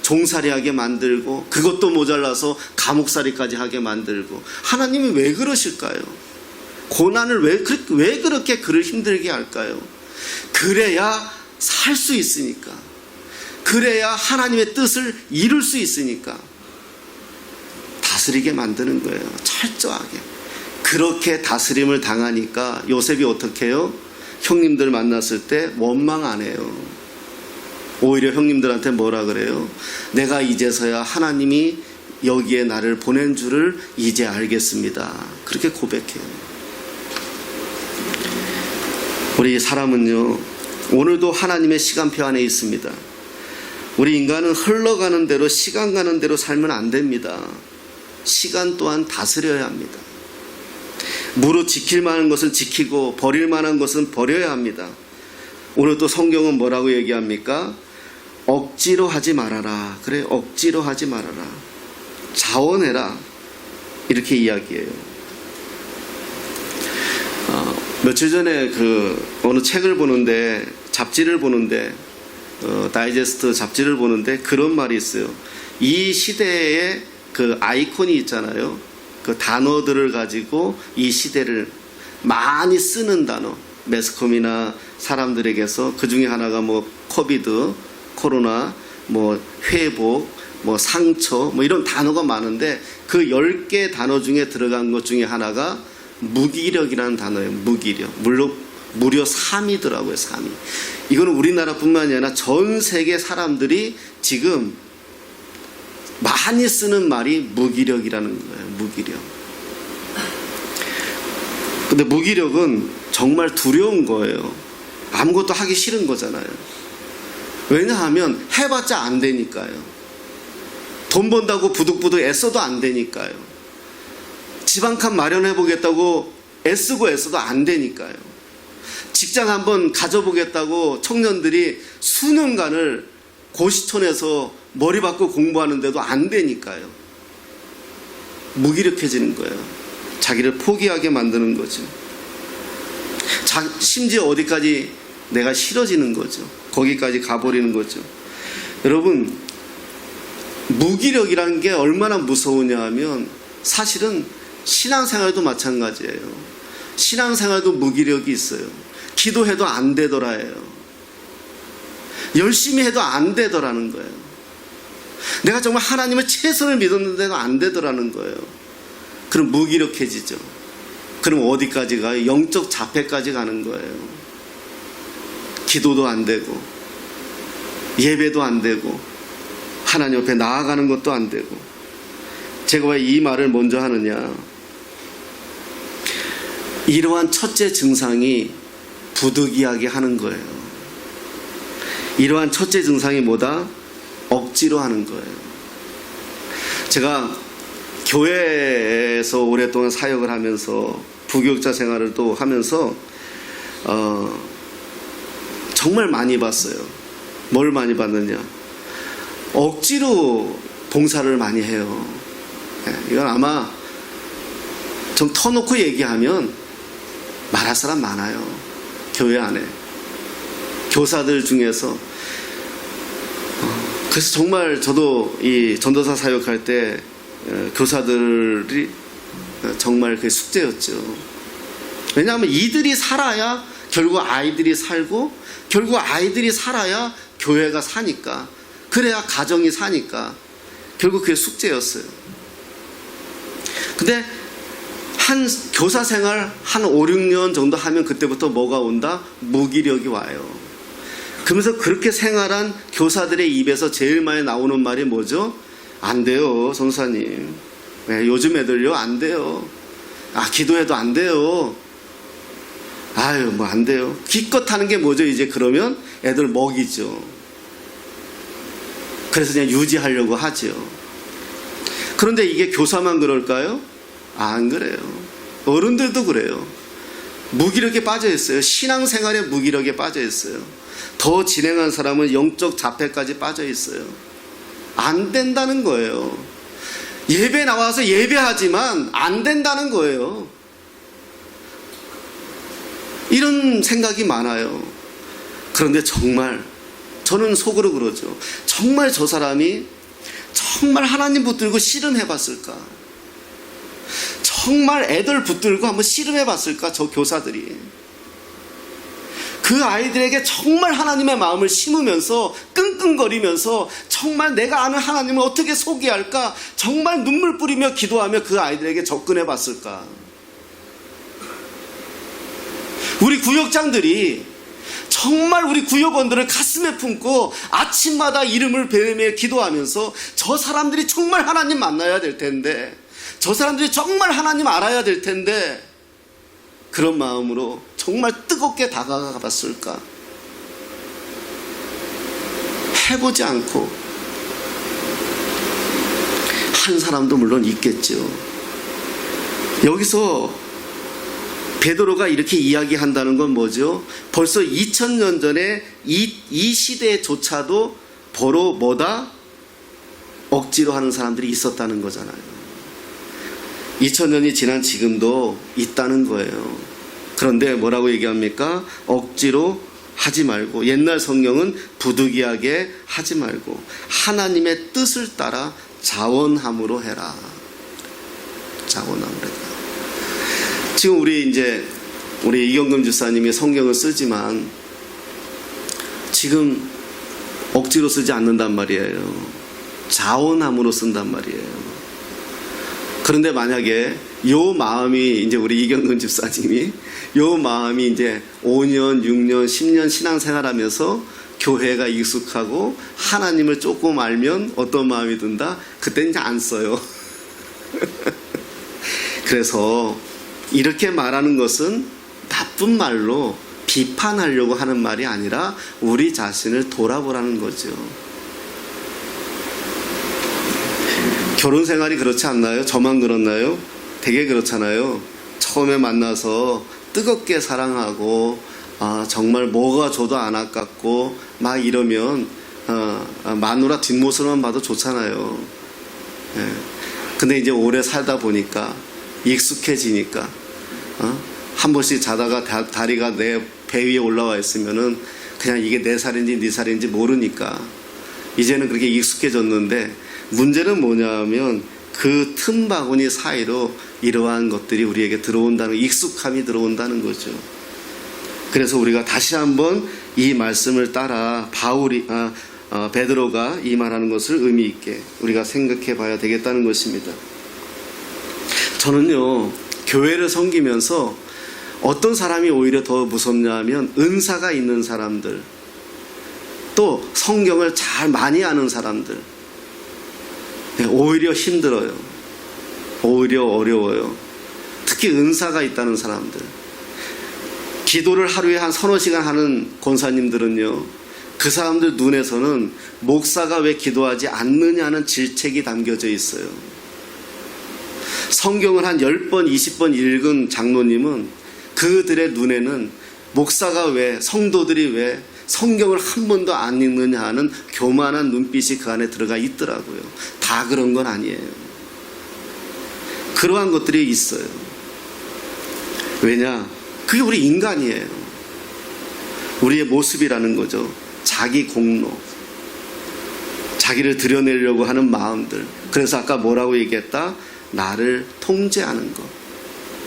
종살이하게 만들고, 그것도 모자라서 감옥살이까지 하게 만들고. 하나님이 왜 그러실까요? 고난을 왜 그렇게 그를 힘들게 할까요? 그래야 살 수 있으니까, 그래야 하나님의 뜻을 이룰 수 있으니까 다스리게 만드는 거예요. 철저하게. 그렇게 다스림을 당하니까 요셉이 어떻게 해요? 형님들 만났을 때 원망 안 해요. 오히려 형님들한테 뭐라 그래요? 내가 이제서야 하나님이 여기에 나를 보낸 줄을 이제 알겠습니다. 그렇게 고백해요. 우리 사람은요, 오늘도 하나님의 시간표 안에 있습니다. 우리 인간은 흘러가는 대로, 시간 가는 대로 살면 안 됩니다. 시간 또한 다스려야 합니다. 무릇 지킬 만한 것은 지키고 버릴 만한 것은 버려야 합니다. 오늘 또 성경은 뭐라고 얘기합니까? 억지로 하지 말아라. 그래, 억지로 하지 말아라. 자원해라. 이렇게 이야기해요. 며칠 전에 어느 책을 보는데, 잡지를 보는데, 다이제스트 잡지를 보는데 그런 말이 있어요. 이 시대에 그 아이콘이 있잖아요. 그 단어들을 가지고 이 시대를 많이 쓰는 단어, 매스컴이나 사람들에게서 그 중에 하나가 뭐 코비드, 코로나, 뭐 회복, 뭐 상처, 뭐 이런 단어가 많은데 그 10개 단어 중에 들어간 것 중에 하나가 무기력이라는 단어예요. 무기력. 무려 3위더라고요. 3위. 이거는 우리나라뿐만이 아니라 전 세계 사람들이 지금 많이 쓰는 말이 무기력이라는 거예요. 무기력. 근데 무기력은 정말 두려운 거예요. 아무것도 하기 싫은 거잖아요. 왜냐하면 해봤자 안 되니까요. 돈 번다고 부득부득 애써도 안 되니까요. 집 한 칸 마련해보겠다고 애써도 안 되니까요. 직장 한번 가져보겠다고 청년들이 수년간을 고시촌에서 머리 박고 공부하는데도 안 되니까요. 무기력해지는 거예요. 자기를 포기하게 만드는 거죠. 심지어 어디까지 내가 싫어지는 거죠. 거기까지 가버리는 거죠. 여러분, 무기력이라는 게 얼마나 무서우냐 하면 사실은 신앙생활도 마찬가지예요. 신앙생활도 무기력이 있어요. 기도해도 안 되더라예요. 열심히 해도 안 되더라는 거예요. 내가 정말 하나님을 최선을 믿었는데도 안 되더라는 거예요. 그럼 무기력해지죠. 그럼 어디까지 가요? 영적 자폐까지 가는 거예요. 기도도 안 되고 예배도 안 되고 하나님 옆에 나아가는 것도 안 되고. 제가 왜 이 말을 먼저 하느냐, 이러한 첫째 증상이 부득이하게 하는 거예요. 이러한 첫째 증상이 뭐다? 억지로 하는 거예요. 제가 교회에서 오랫동안 사역을 하면서 부교육자 생활을 또 하면서 정말 많이 봤어요. 뭘 많이 봤느냐, 억지로 봉사를 많이 해요. 이건 아마 좀 터놓고 얘기하면 말할 사람 많아요. 교회 안에. 교사들 중에서. 그래서 정말 저도 이 전도사 사역할 때 교사들이 정말 그게 숙제였죠. 왜냐하면 이들이 살아야 결국 아이들이 살고, 결국 아이들이 살아야 교회가 사니까, 그래야 가정이 사니까 결국 그게 숙제였어요. 근데 한 교사 생활 한 5, 6년 정도 하면 그때부터 뭐가 온다? 무기력이 와요. 그러면서 그렇게 생활한 교사들의 입에서 제일 많이 나오는 말이 뭐죠? 안 돼요, 전사님. 네, 요즘 애들요, 안 돼요. 기도해도 안 돼요. 아유, 뭐 안 돼요. 기껏 하는 게 뭐죠? 이제 그러면 애들 먹이죠. 그래서 그냥 유지하려고 하죠. 그런데 이게 교사만 그럴까요? 안 그래요. 어른들도 그래요. 무기력에 빠져 있어요. 신앙생활에 무기력에 빠져 있어요. 더 진행한 사람은 영적 자폐까지 빠져 있어요. 안 된다는 거예요. 예배 나와서 예배하지만 안 된다는 거예요. 이런 생각이 많아요. 그런데 정말 저는 속으로 그러죠. 정말 저 사람이 정말 하나님 붙들고 씨름해 봤을까? 정말 애들 붙들고 한번 씨름해 봤을까? 저 교사들이. 그 아이들에게 정말 하나님의 마음을 심으면서 끙끙거리면서 정말 내가 아는 하나님을 어떻게 소개할까? 정말 눈물 뿌리며 기도하며 그 아이들에게 접근해 봤을까? 우리 구역장들이 정말 우리 구역원들을 가슴에 품고 아침마다 이름을 배우며 기도하면서 저 사람들이 정말 하나님 만나야 될 텐데, 저 사람들이 정말 하나님 알아야 될 텐데, 그런 마음으로 정말 뜨겁게 다가가 봤을까? 해보지 않고 한 사람도 물론 있겠죠. 여기서 베드로가 이렇게 이야기한다는 건 뭐죠? 벌써 2000년 전에 이 시대조차도 보러 뭐다? 억지로 하는 사람들이 있었다는 거잖아요. 2000년이 지난 지금도 있다는 거예요. 그런데 뭐라고 얘기합니까? 억지로 하지 말고, 옛날 성경은 부득이하게 하지 말고 하나님의 뜻을 따라 자원함으로 해라. 자원함으로 해라. 지금 우리 이경금 집사님이 성경을 쓰지만 지금 억지로 쓰지 않는단 말이에요. 자원함으로 쓴단 말이에요. 그런데 만약에 요 마음이 이제 우리 이경근 집사님이 요 마음이 이제 5년, 6년, 10년 신앙생활하면서 교회가 익숙하고 하나님을 조금 알면 어떤 마음이 든다? 그때 이제 안 써요. 그래서 이렇게 말하는 것은 나쁜 말로 비판하려고 하는 말이 아니라 우리 자신을 돌아보라는 거죠. 결혼 생활이 그렇지 않나요? 저만 그렇나요? 되게 그렇잖아요. 처음에 만나서 뜨겁게 사랑하고 정말 뭐가 줘도 안 아깝고 막 이러면 마누라 뒷모습만 봐도 좋잖아요. 예. 근데 이제 오래 살다 보니까 익숙해지니까 한 번씩 자다가 다리가 내 배 위에 올라와 있으면은 그냥 이게 내 살인지 네 살인지 모르니까 이제는 그렇게 익숙해졌는데, 문제는 뭐냐면 그 틈바구니 사이로 이러한 것들이 우리에게 들어온다는, 익숙함이 들어온다는 거죠. 그래서 우리가 다시 한번 이 말씀을 따라 베드로가 이 말하는 것을 의미 있게 우리가 생각해 봐야 되겠다는 것입니다. 저는요, 교회를 섬기면서 어떤 사람이 오히려 더 무섭냐 하면 은사가 있는 사람들, 또 성경을 잘 많이 아는 사람들, 오히려 힘들어요. 오히려 어려워요. 특히 은사가 있다는 사람들. 기도를 하루에 한 서너 시간 하는 권사님들은요, 그 사람들 눈에서는 목사가 왜 기도하지 않느냐는 질책이 담겨져 있어요. 성경을 한 10번, 20번 읽은 장로님은 그들의 눈에는 목사가 왜, 성도들이 왜 성경을 한 번도 안 읽느냐 하는 교만한 눈빛이 그 안에 들어가 있더라고요. 다 그런 건 아니에요. 그러한 것들이 있어요. 왜냐? 그게 우리 인간이에요. 우리의 모습이라는 거죠. 자기 공로, 자기를 드러내려고 하는 마음들. 그래서 아까 뭐라고 얘기했다? 나를 통제하는 것,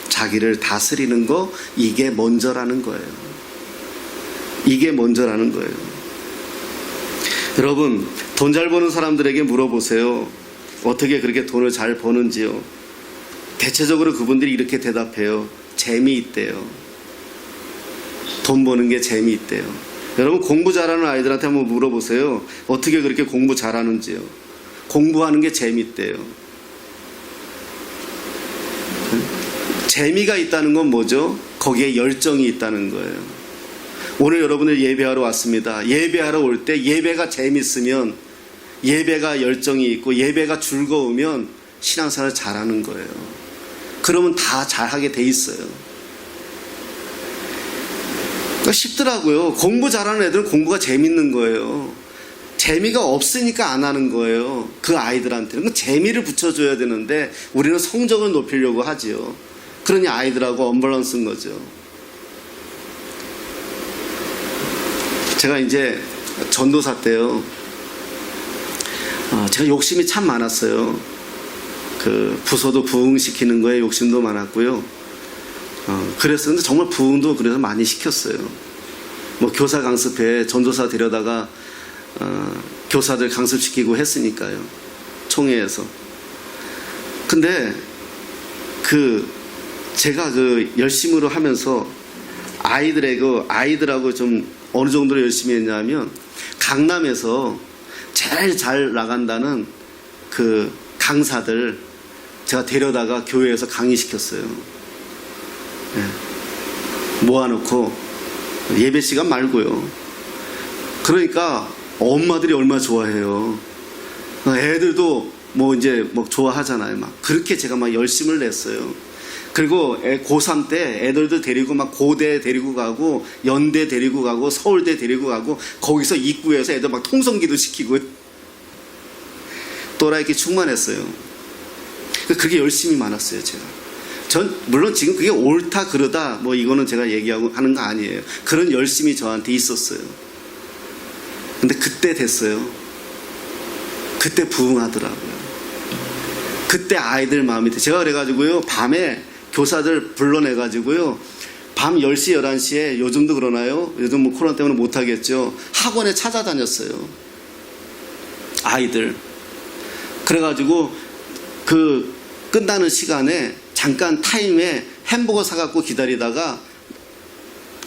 자기를 다스리는 거, 이게 먼저라는 거예요. 이게 먼저라는 거예요. 여러분, 돈 잘 버는 사람들에게 물어보세요. 어떻게 그렇게 돈을 잘 버는지요? 대체적으로 그분들이 이렇게 대답해요. 재미있대요. 돈 버는 게 재미있대요. 여러분, 공부 잘하는 아이들한테 한번 물어보세요. 어떻게 그렇게 공부 잘하는지요? 공부하는 게 재미있대요. 재미가 있다는 건 뭐죠? 거기에 열정이 있다는 거예요. 오늘 여러분을 예배하러 왔습니다. 예배하러 올 때 예배가 재밌으면, 예배가 열정이 있고 예배가 즐거우면 신앙생활을 잘하는 거예요. 그러면 다 잘하게 돼 있어요. 그러니까 쉽더라고요. 공부 잘하는 애들은 공부가 재밌는 거예요. 재미가 없으니까 안 하는 거예요. 그 아이들한테는 재미를 붙여줘야 되는데 우리는 성적을 높이려고 하지요. 그러니 아이들하고 언밸런스인 거죠. 제가 이제 전도사 때요, 제가 욕심이 참 많았어요. 그 부서도 부흥시키는 거에 욕심도 많았고요. 그랬었는데 정말 부흥도 그래서 많이 시켰어요. 뭐 교사 강습회 전도사 데려다가 교사들 강습시키고 했으니까요. 총회에서. 근데 제가 열심으로 하면서 아이들하고 좀 어느 정도로 열심히 했냐면, 강남에서 제일 잘 나간다는 그 강사들 제가 데려다가 교회에서 강의시켰어요. 네. 모아놓고 예배 시간 말고요. 그러니까 엄마들이 얼마나 좋아해요. 애들도 뭐 좋아하잖아요. 막 그렇게 제가 막 열심을 냈어요. 그리고 고3 때 애들도 데리고 막 고대 데리고 가고 연대 데리고 가고 서울대 데리고 가고 거기서 입구에서 애들 막 통성기도 시키고 또라이끼 충만했어요. 그게 열심히 많았어요, 제가. 전 물론 지금 그게 옳다 그러다 뭐 이거는 제가 얘기하고 하는 거 아니에요. 그런 열심이 저한테 있었어요. 근데 그때 됐어요. 그때 부흥하더라고요. 그때 아이들 마음이 제가 그래가지고요, 밤에 교사들 불러내가지고요, 밤 10시 11시에 요즘도 그러나요? 요즘 뭐 코로나 때문에 못하겠죠. 학원에 찾아다녔어요, 아이들. 그래가지고 끝나는 시간에 잠깐 타임에 햄버거 사갖고 기다리다가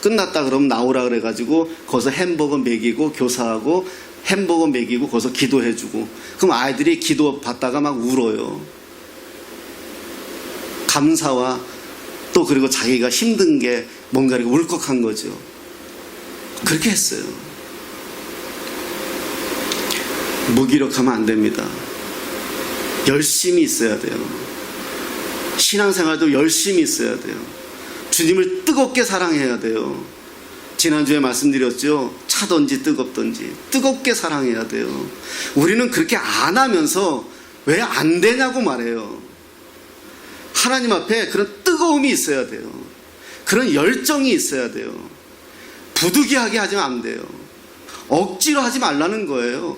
끝났다 그러면 나오라 그래가지고 거기서 햄버거 먹이고 교사하고 햄버거 먹이고 거기서 기도해주고, 그럼 아이들이 기도 받다가 막 울어요. 감사와 또 그리고 자기가 힘든 게 뭔가 이렇게 울컥한 거죠. 그렇게 했어요. 무기력하면 안 됩니다. 열심히 있어야 돼요. 신앙생활도 열심히 있어야 돼요. 주님을 뜨겁게 사랑해야 돼요. 지난주에 말씀드렸죠. 차든지 뜨겁든지 뜨겁게 사랑해야 돼요. 우리는 그렇게 안 하면서 왜 안 되냐고 말해요. 하나님 앞에 그런 뜨거움이 있어야 돼요. 그런 열정이 있어야 돼요. 부득이하게 하지면 안 돼요. 억지로 하지 말라는 거예요.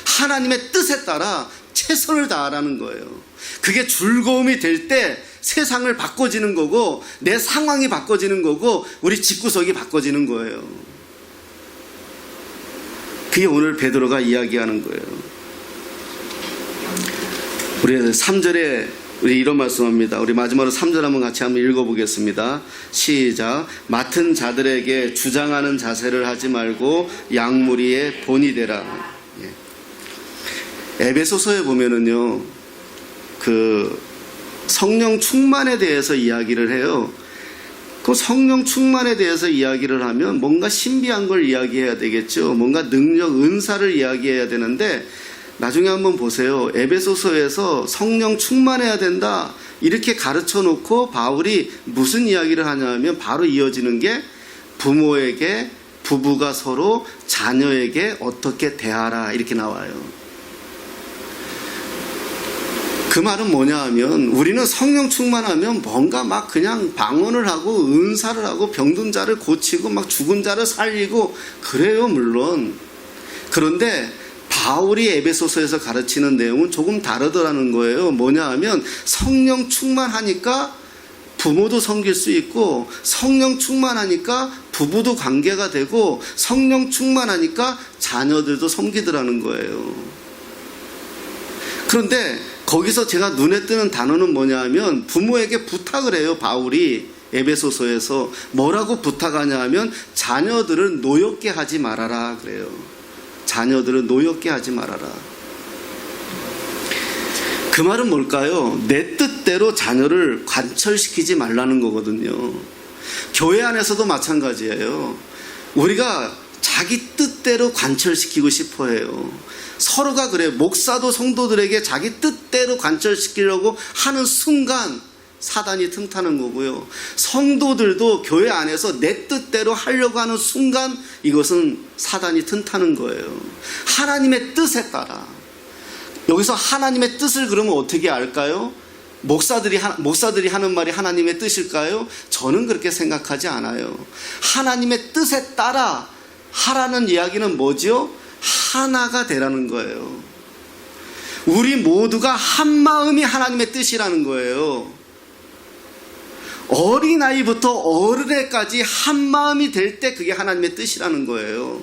하나님의 뜻에 따라 최선을 다하라는 거예요. 그게 즐거움이 될 때 세상을 바꿔지는 거고, 내 상황이 바꿔지는 거고, 우리 집구석이 바꿔지는 거예요. 그게 오늘 베드로가 이야기하는 거예요. 우리 3절에 우리 이런 말씀합니다. 우리 마지막으로 3절 한번 같이 한번 읽어보겠습니다. 시작. 맡은 자들에게 주장하는 자세를 하지 말고 양무리의 본이 되라. 에베소서에 보면은요, 성령 충만에 대해서 이야기를 해요. 그 성령 충만에 대해서 이야기를 하면 뭔가 신비한 걸 이야기해야 되겠죠. 뭔가 능력, 은사를 이야기해야 되는데, 나중에 한번 보세요. 에베소서에서 성령 충만해야 된다 이렇게 가르쳐 놓고 바울이 무슨 이야기를 하냐면, 바로 이어지는 게 부모에게, 부부가 서로 자녀에게 어떻게 대하라 이렇게 나와요. 그 말은 뭐냐 하면 우리는 성령 충만하면 뭔가 막 그냥 방언을 하고 은사를 하고 병든 자를 고치고 막 죽은 자를 살리고 그래요, 물론. 그런데 바울이 에베소서에서 가르치는 내용은 조금 다르더라는 거예요. 뭐냐 하면 성령 충만하니까 부모도 섬길 수 있고, 성령 충만하니까 부부도 관계가 되고, 성령 충만하니까 자녀들도 섬기더라는 거예요. 그런데 거기서 제가 눈에 뜨는 단어는 뭐냐 하면 부모에게 부탁을 해요. 바울이 에베소서에서 뭐라고 부탁하냐 하면 자녀들을 노엽게 하지 말아라 그래요. 자녀들을 노엽게 하지 말아라. 그 말은 뭘까요? 내 뜻대로 자녀를 관철시키지 말라는 거거든요. 교회 안에서도 마찬가지예요. 우리가 자기 뜻대로 관철시키고 싶어 해요. 서로가 그래요. 목사도 성도들에게 자기 뜻대로 관철시키려고 하는 순간 사단이 틈타는 거고요. 성도들도 교회 안에서 내 뜻대로 하려고 하는 순간 이것은 사단이 틈타는 거예요. 하나님의 뜻에 따라. 여기서 하나님의 뜻을 그러면 어떻게 알까요? 목사들이 하는 말이 하나님의 뜻일까요? 저는 그렇게 생각하지 않아요. 하나님의 뜻에 따라 하라는 이야기는 뭐죠? 하나가 되라는 거예요. 우리 모두가 한 마음이 하나님의 뜻이라는 거예요. 어린아이부터 어른에까지 한 마음이 될 때 그게 하나님의 뜻이라는 거예요.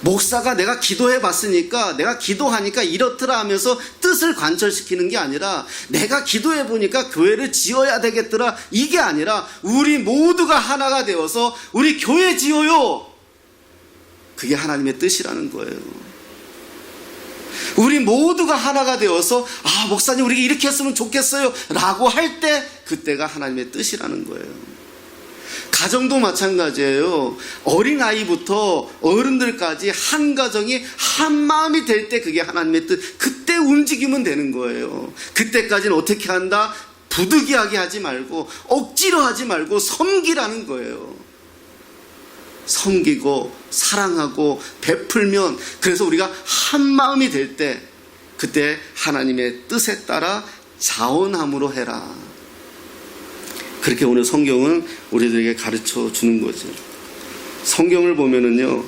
목사가 내가 기도해 봤으니까 내가 기도하니까 이렇더라 하면서 뜻을 관철시키는 게 아니라 내가 기도해 보니까 교회를 지어야 되겠더라 이게 아니라 우리 모두가 하나가 되어서 우리 교회 지어요. 그게 하나님의 뜻이라는 거예요. 우리 모두가 하나가 되어서 목사님 우리 이렇게 했으면 좋겠어요 라고 할 때 그때가 하나님의 뜻이라는 거예요. 가정도 마찬가지예요. 어린아이부터 어른들까지 한 가정이 한 마음이 될 때 그게 하나님의 뜻. 그때 움직이면 되는 거예요. 그때까지는 어떻게 한다? 부득이하게 하지 말고 억지로 하지 말고 섬기라는 거예요. 섬기고 사랑하고 베풀면 그래서 우리가 한 마음이 될 때 그때 하나님의 뜻에 따라 자원함으로 해라. 그렇게 오늘 성경은 우리들에게 가르쳐 주는 거죠. 성경을 보면은요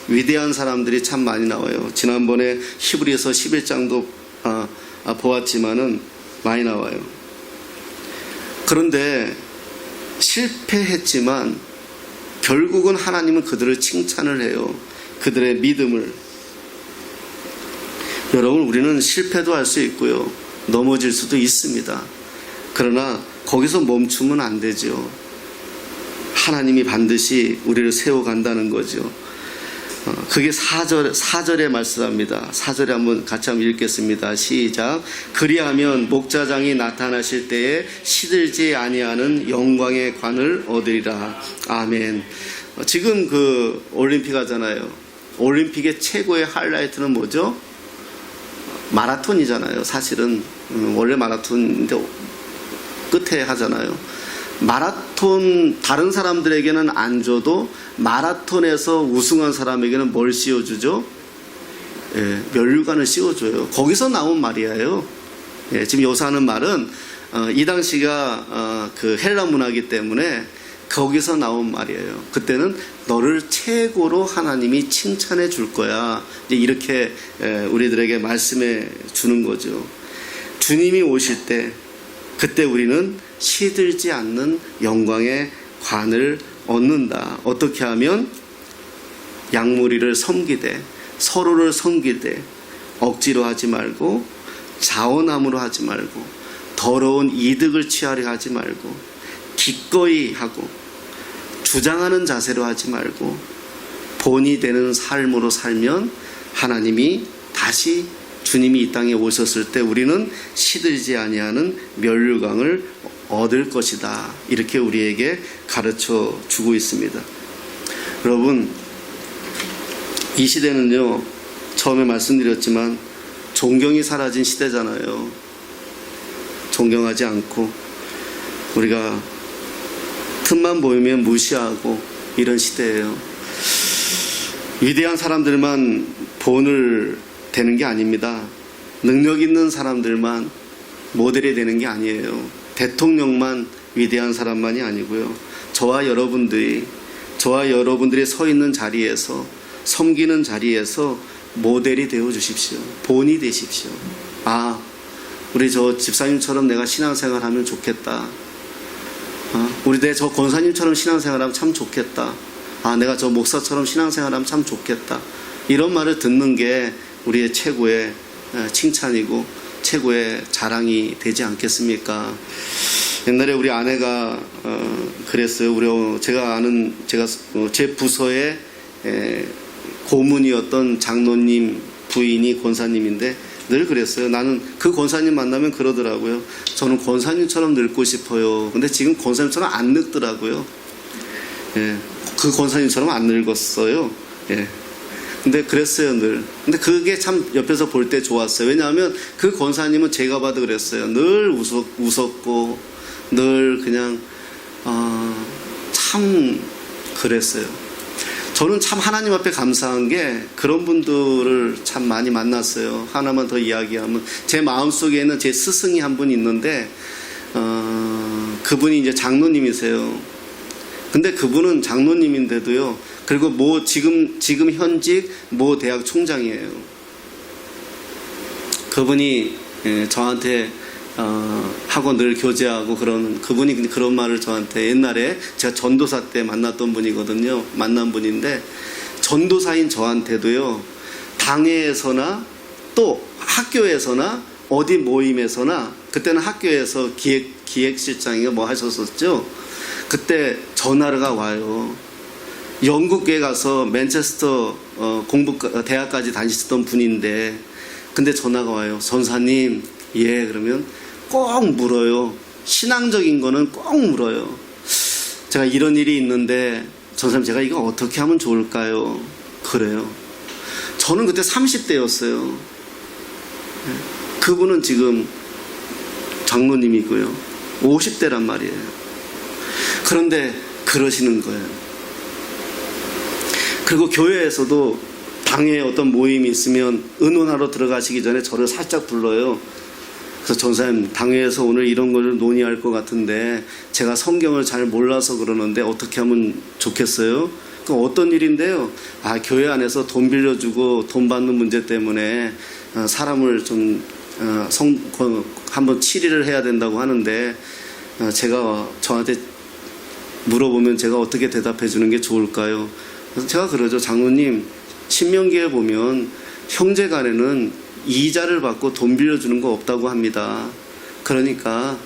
위대한 사람들이 참 많이 나와요. 지난번에 히브리서 11장도 보았지만은 많이 나와요. 그런데 실패했지만 결국은 하나님은 그들을 칭찬을 해요. 그들의 믿음을. 여러분 우리는 실패도 할 수 있고요. 넘어질 수도 있습니다. 그러나 거기서 멈추면 안 되죠. 하나님이 반드시 우리를 세워간다는 거죠. 그게 4절에 말씀합니다. 4절에 한번 같이 한번 읽겠습니다. 시작. 그리하면 목자장이 나타나실 때에 시들지 아니하는 영광의 관을 얻으리라. 아멘. 지금 그 올림픽 하잖아요. 올림픽의 최고의 하이라이트는 뭐죠? 마라톤이잖아요. 사실은 원래 마라톤인데 끝에 하잖아요. 마라톤 다른 사람들에게는 안 줘도 마라톤에서 우승한 사람에게는 뭘 씌워주죠? 멸류관을 씌워줘요. 거기서 나온 말이에요. 지금 여기서 하는 말은 이 당시가 그 헬라 문화이기 때문에 거기서 나온 말이에요. 그때는 너를 최고로 하나님이 칭찬해 줄 거야. 이제 이렇게 우리들에게 말씀해 주는 거죠. 주님이 오실 때 그때 우리는 시들지 않는 영광의 관을 얻는다. 어떻게 하면 양무리를 섬기되 서로를 섬기되 억지로 하지 말고 자원함으로 하지 말고 더러운 이득을 취하려 하지 말고 기꺼이 하고 주장하는 자세로 하지 말고 본이 되는 삶으로 살면 하나님이 다시 주님이 이 땅에 오셨을 때 우리는 시들지 아니하는 멸류관을 얻을 것이다. 이렇게 우리에게 가르쳐 주고 있습니다. 여러분 이 시대는요 처음에 말씀드렸지만 존경이 사라진 시대잖아요. 존경하지 않고 우리가 틈만 보이면 무시하고 이런 시대예요. 위대한 사람들만 본을 되는 게 아닙니다. 능력 있는 사람들만 모델이 되는 게 아니에요. 대통령만 위대한 사람만이 아니고요. 저와 여러분들이 서 있는 자리에서, 섬기는 자리에서 모델이 되어 주십시오. 본이 되십시오. 아, 우리 저 집사님처럼 내가 신앙생활하면 좋겠다. 우리 저 권사님처럼 신앙생활하면 참 좋겠다. 아, 내가 저 목사처럼 신앙생활하면 참 좋겠다. 이런 말을 듣는 게 우리의 최고의 칭찬이고 최고의 자랑이 되지 않겠습니까? 옛날에 우리 아내가 그랬어요. 제가 제 부서의 고문이었던 장로님 부인이 권사님인데 늘 그랬어요. 나는 그 권사님 만나면 그러더라고요. 저는 권사님처럼 늙고 싶어요. 근데 지금 권사님처럼 안 늙더라고요. 예, 그 권사님처럼 안 늙었어요. 예. 근데 그랬어요, 늘. 근데 그게 참 옆에서 볼 때 좋았어요. 왜냐하면 그 권사님은 제가 봐도 그랬어요. 늘 웃었고, 늘 그냥, 참 그랬어요. 저는 참 하나님 앞에 감사한 게 그런 분들을 참 많이 만났어요. 하나만 더 이야기하면 제 마음속에는 제 스승이 한 분 있는데 그분이 이제 장로님이세요. 근데 그분은 장로님인데도요. 그리고 지금 현직 대학 총장이에요. 그분이 저한테 하고 늘 교제하고 그분이 그런 말을 저한테 옛날에 제가 전도사 때 만났던 분이거든요. 만난 분인데 전도사인 저한테도요. 당회에서나 또 학교에서나 어디 모임에서나 그때는 학교에서 기획실장이가 뭐 하셨었죠. 그때 전화가 와요. 영국에 가서 맨체스터 대학까지 다니셨던 분인데 근데 전화가 와요. 전사님, 예, 그러면 꼭 물어요. 신앙적인 거는 꼭 물어요. 제가 이런 일이 있는데 전사님 제가 이거 어떻게 하면 좋을까요? 그래요. 저는 그때 30대였어요. 그분은 지금 장로님이고요. 50대란 말이에요. 그런데 그러시는 거예요. 그리고 교회에서도 당에 어떤 모임이 있으면 의논하러 들어가시기 전에 저를 살짝 불러요. 그래서 전사님, 당회에서 오늘 이런 걸 논의할 것 같은데 제가 성경을 잘 몰라서 그러는데 어떻게 하면 좋겠어요? 그 어떤 일인데요? 아, 교회 안에서 돈 빌려주고 돈 받는 문제 때문에 사람을 좀 한번 치리를 해야 된다고 하는데 제가 저한테 물어보면 제가 어떻게 대답해 주는 게 좋을까요? 그래서 제가 그러죠. 장로님, 신명기에 보면 형제 간에는 이자를 받고 돈 빌려주는 거 없다고 합니다. 그러니까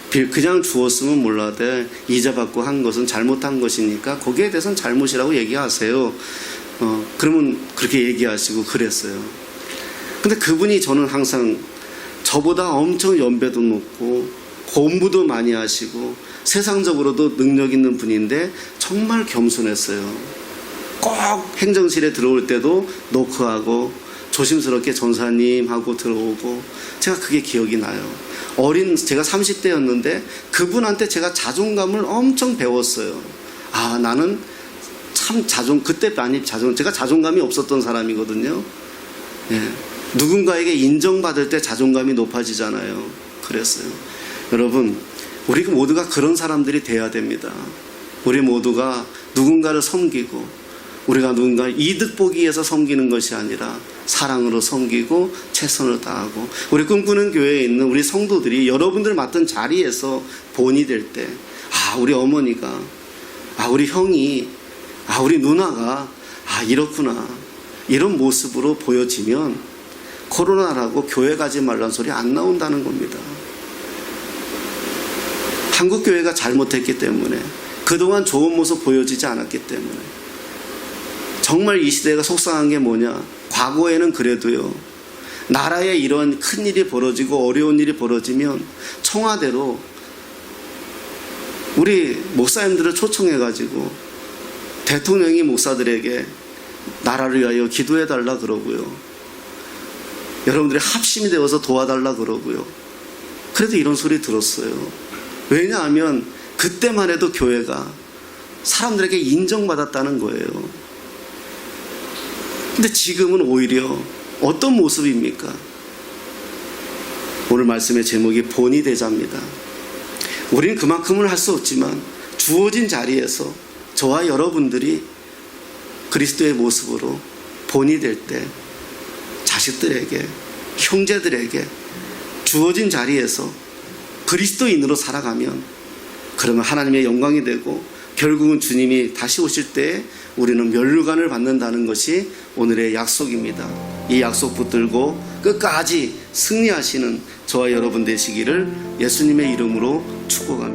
그냥 주었으면 몰라도 이자 받고 한 것은 잘못한 것이니까 거기에 대해서는 잘못이라고 얘기하세요. 그러면 그렇게 얘기하시고 그랬어요. 근데 그분이 저는 항상 저보다 엄청 연배도 높고 공부도 많이 하시고 세상적으로도 능력 있는 분인데 정말 겸손했어요. 꼭 행정실에 들어올 때도 노크하고 조심스럽게 전사님 하고 들어오고 제가 그게 기억이 나요. 제가 30대였는데 그분한테 제가 자존감을 엄청 배웠어요. 아, 나는 참 제가 자존감이 없었던 사람이거든요. 예. 누군가에게 인정받을 때 자존감이 높아지잖아요. 그랬어요. 여러분, 우리 모두가 그런 사람들이 돼야 됩니다. 우리 모두가 누군가를 섬기고 우리가 누군가 이득 보기 위해서 섬기는 것이 아니라 사랑으로 섬기고 최선을 다하고 우리 꿈꾸는 교회에 있는 우리 성도들이 여러분들 맡은 자리에서 본이 될 때 우리 어머니가 우리 형이 우리 누나가 이렇구나 이런 모습으로 보여지면 코로나라고 교회 가지 말라는 소리 안 나온다는 겁니다. 한국 교회가 잘못했기 때문에 그동안 좋은 모습 보여지지 않았기 때문에 정말 이 시대가 속상한 게 뭐냐, 과거에는 그래도요 나라에 이런 큰 일이 벌어지고 어려운 일이 벌어지면 청와대로 우리 목사님들을 초청해가지고 대통령이 목사들에게 나라를 위하여 기도해달라 그러고요, 여러분들이 합심이 되어서 도와달라 그러고요. 그래도 이런 소리 들었어요. 왜냐하면 그때만 해도 교회가 사람들에게 인정받았다는 거예요. 근데 지금은 오히려 어떤 모습입니까? 오늘 말씀의 제목이 본이 되자입니다. 우리는 그만큼은 할 수 없지만 주어진 자리에서 저와 여러분들이 그리스도의 모습으로 본이 될 때 자식들에게, 형제들에게 주어진 자리에서 그리스도인으로 살아가면 그러면 하나님의 영광이 되고 결국은 주님이 다시 오실 때 우리는 면류관을 받는다는 것이 오늘의 약속입니다. 이 약속 붙들고 끝까지 승리하시는 저와 여러분 되시기를 예수님의 이름으로 축복합니다.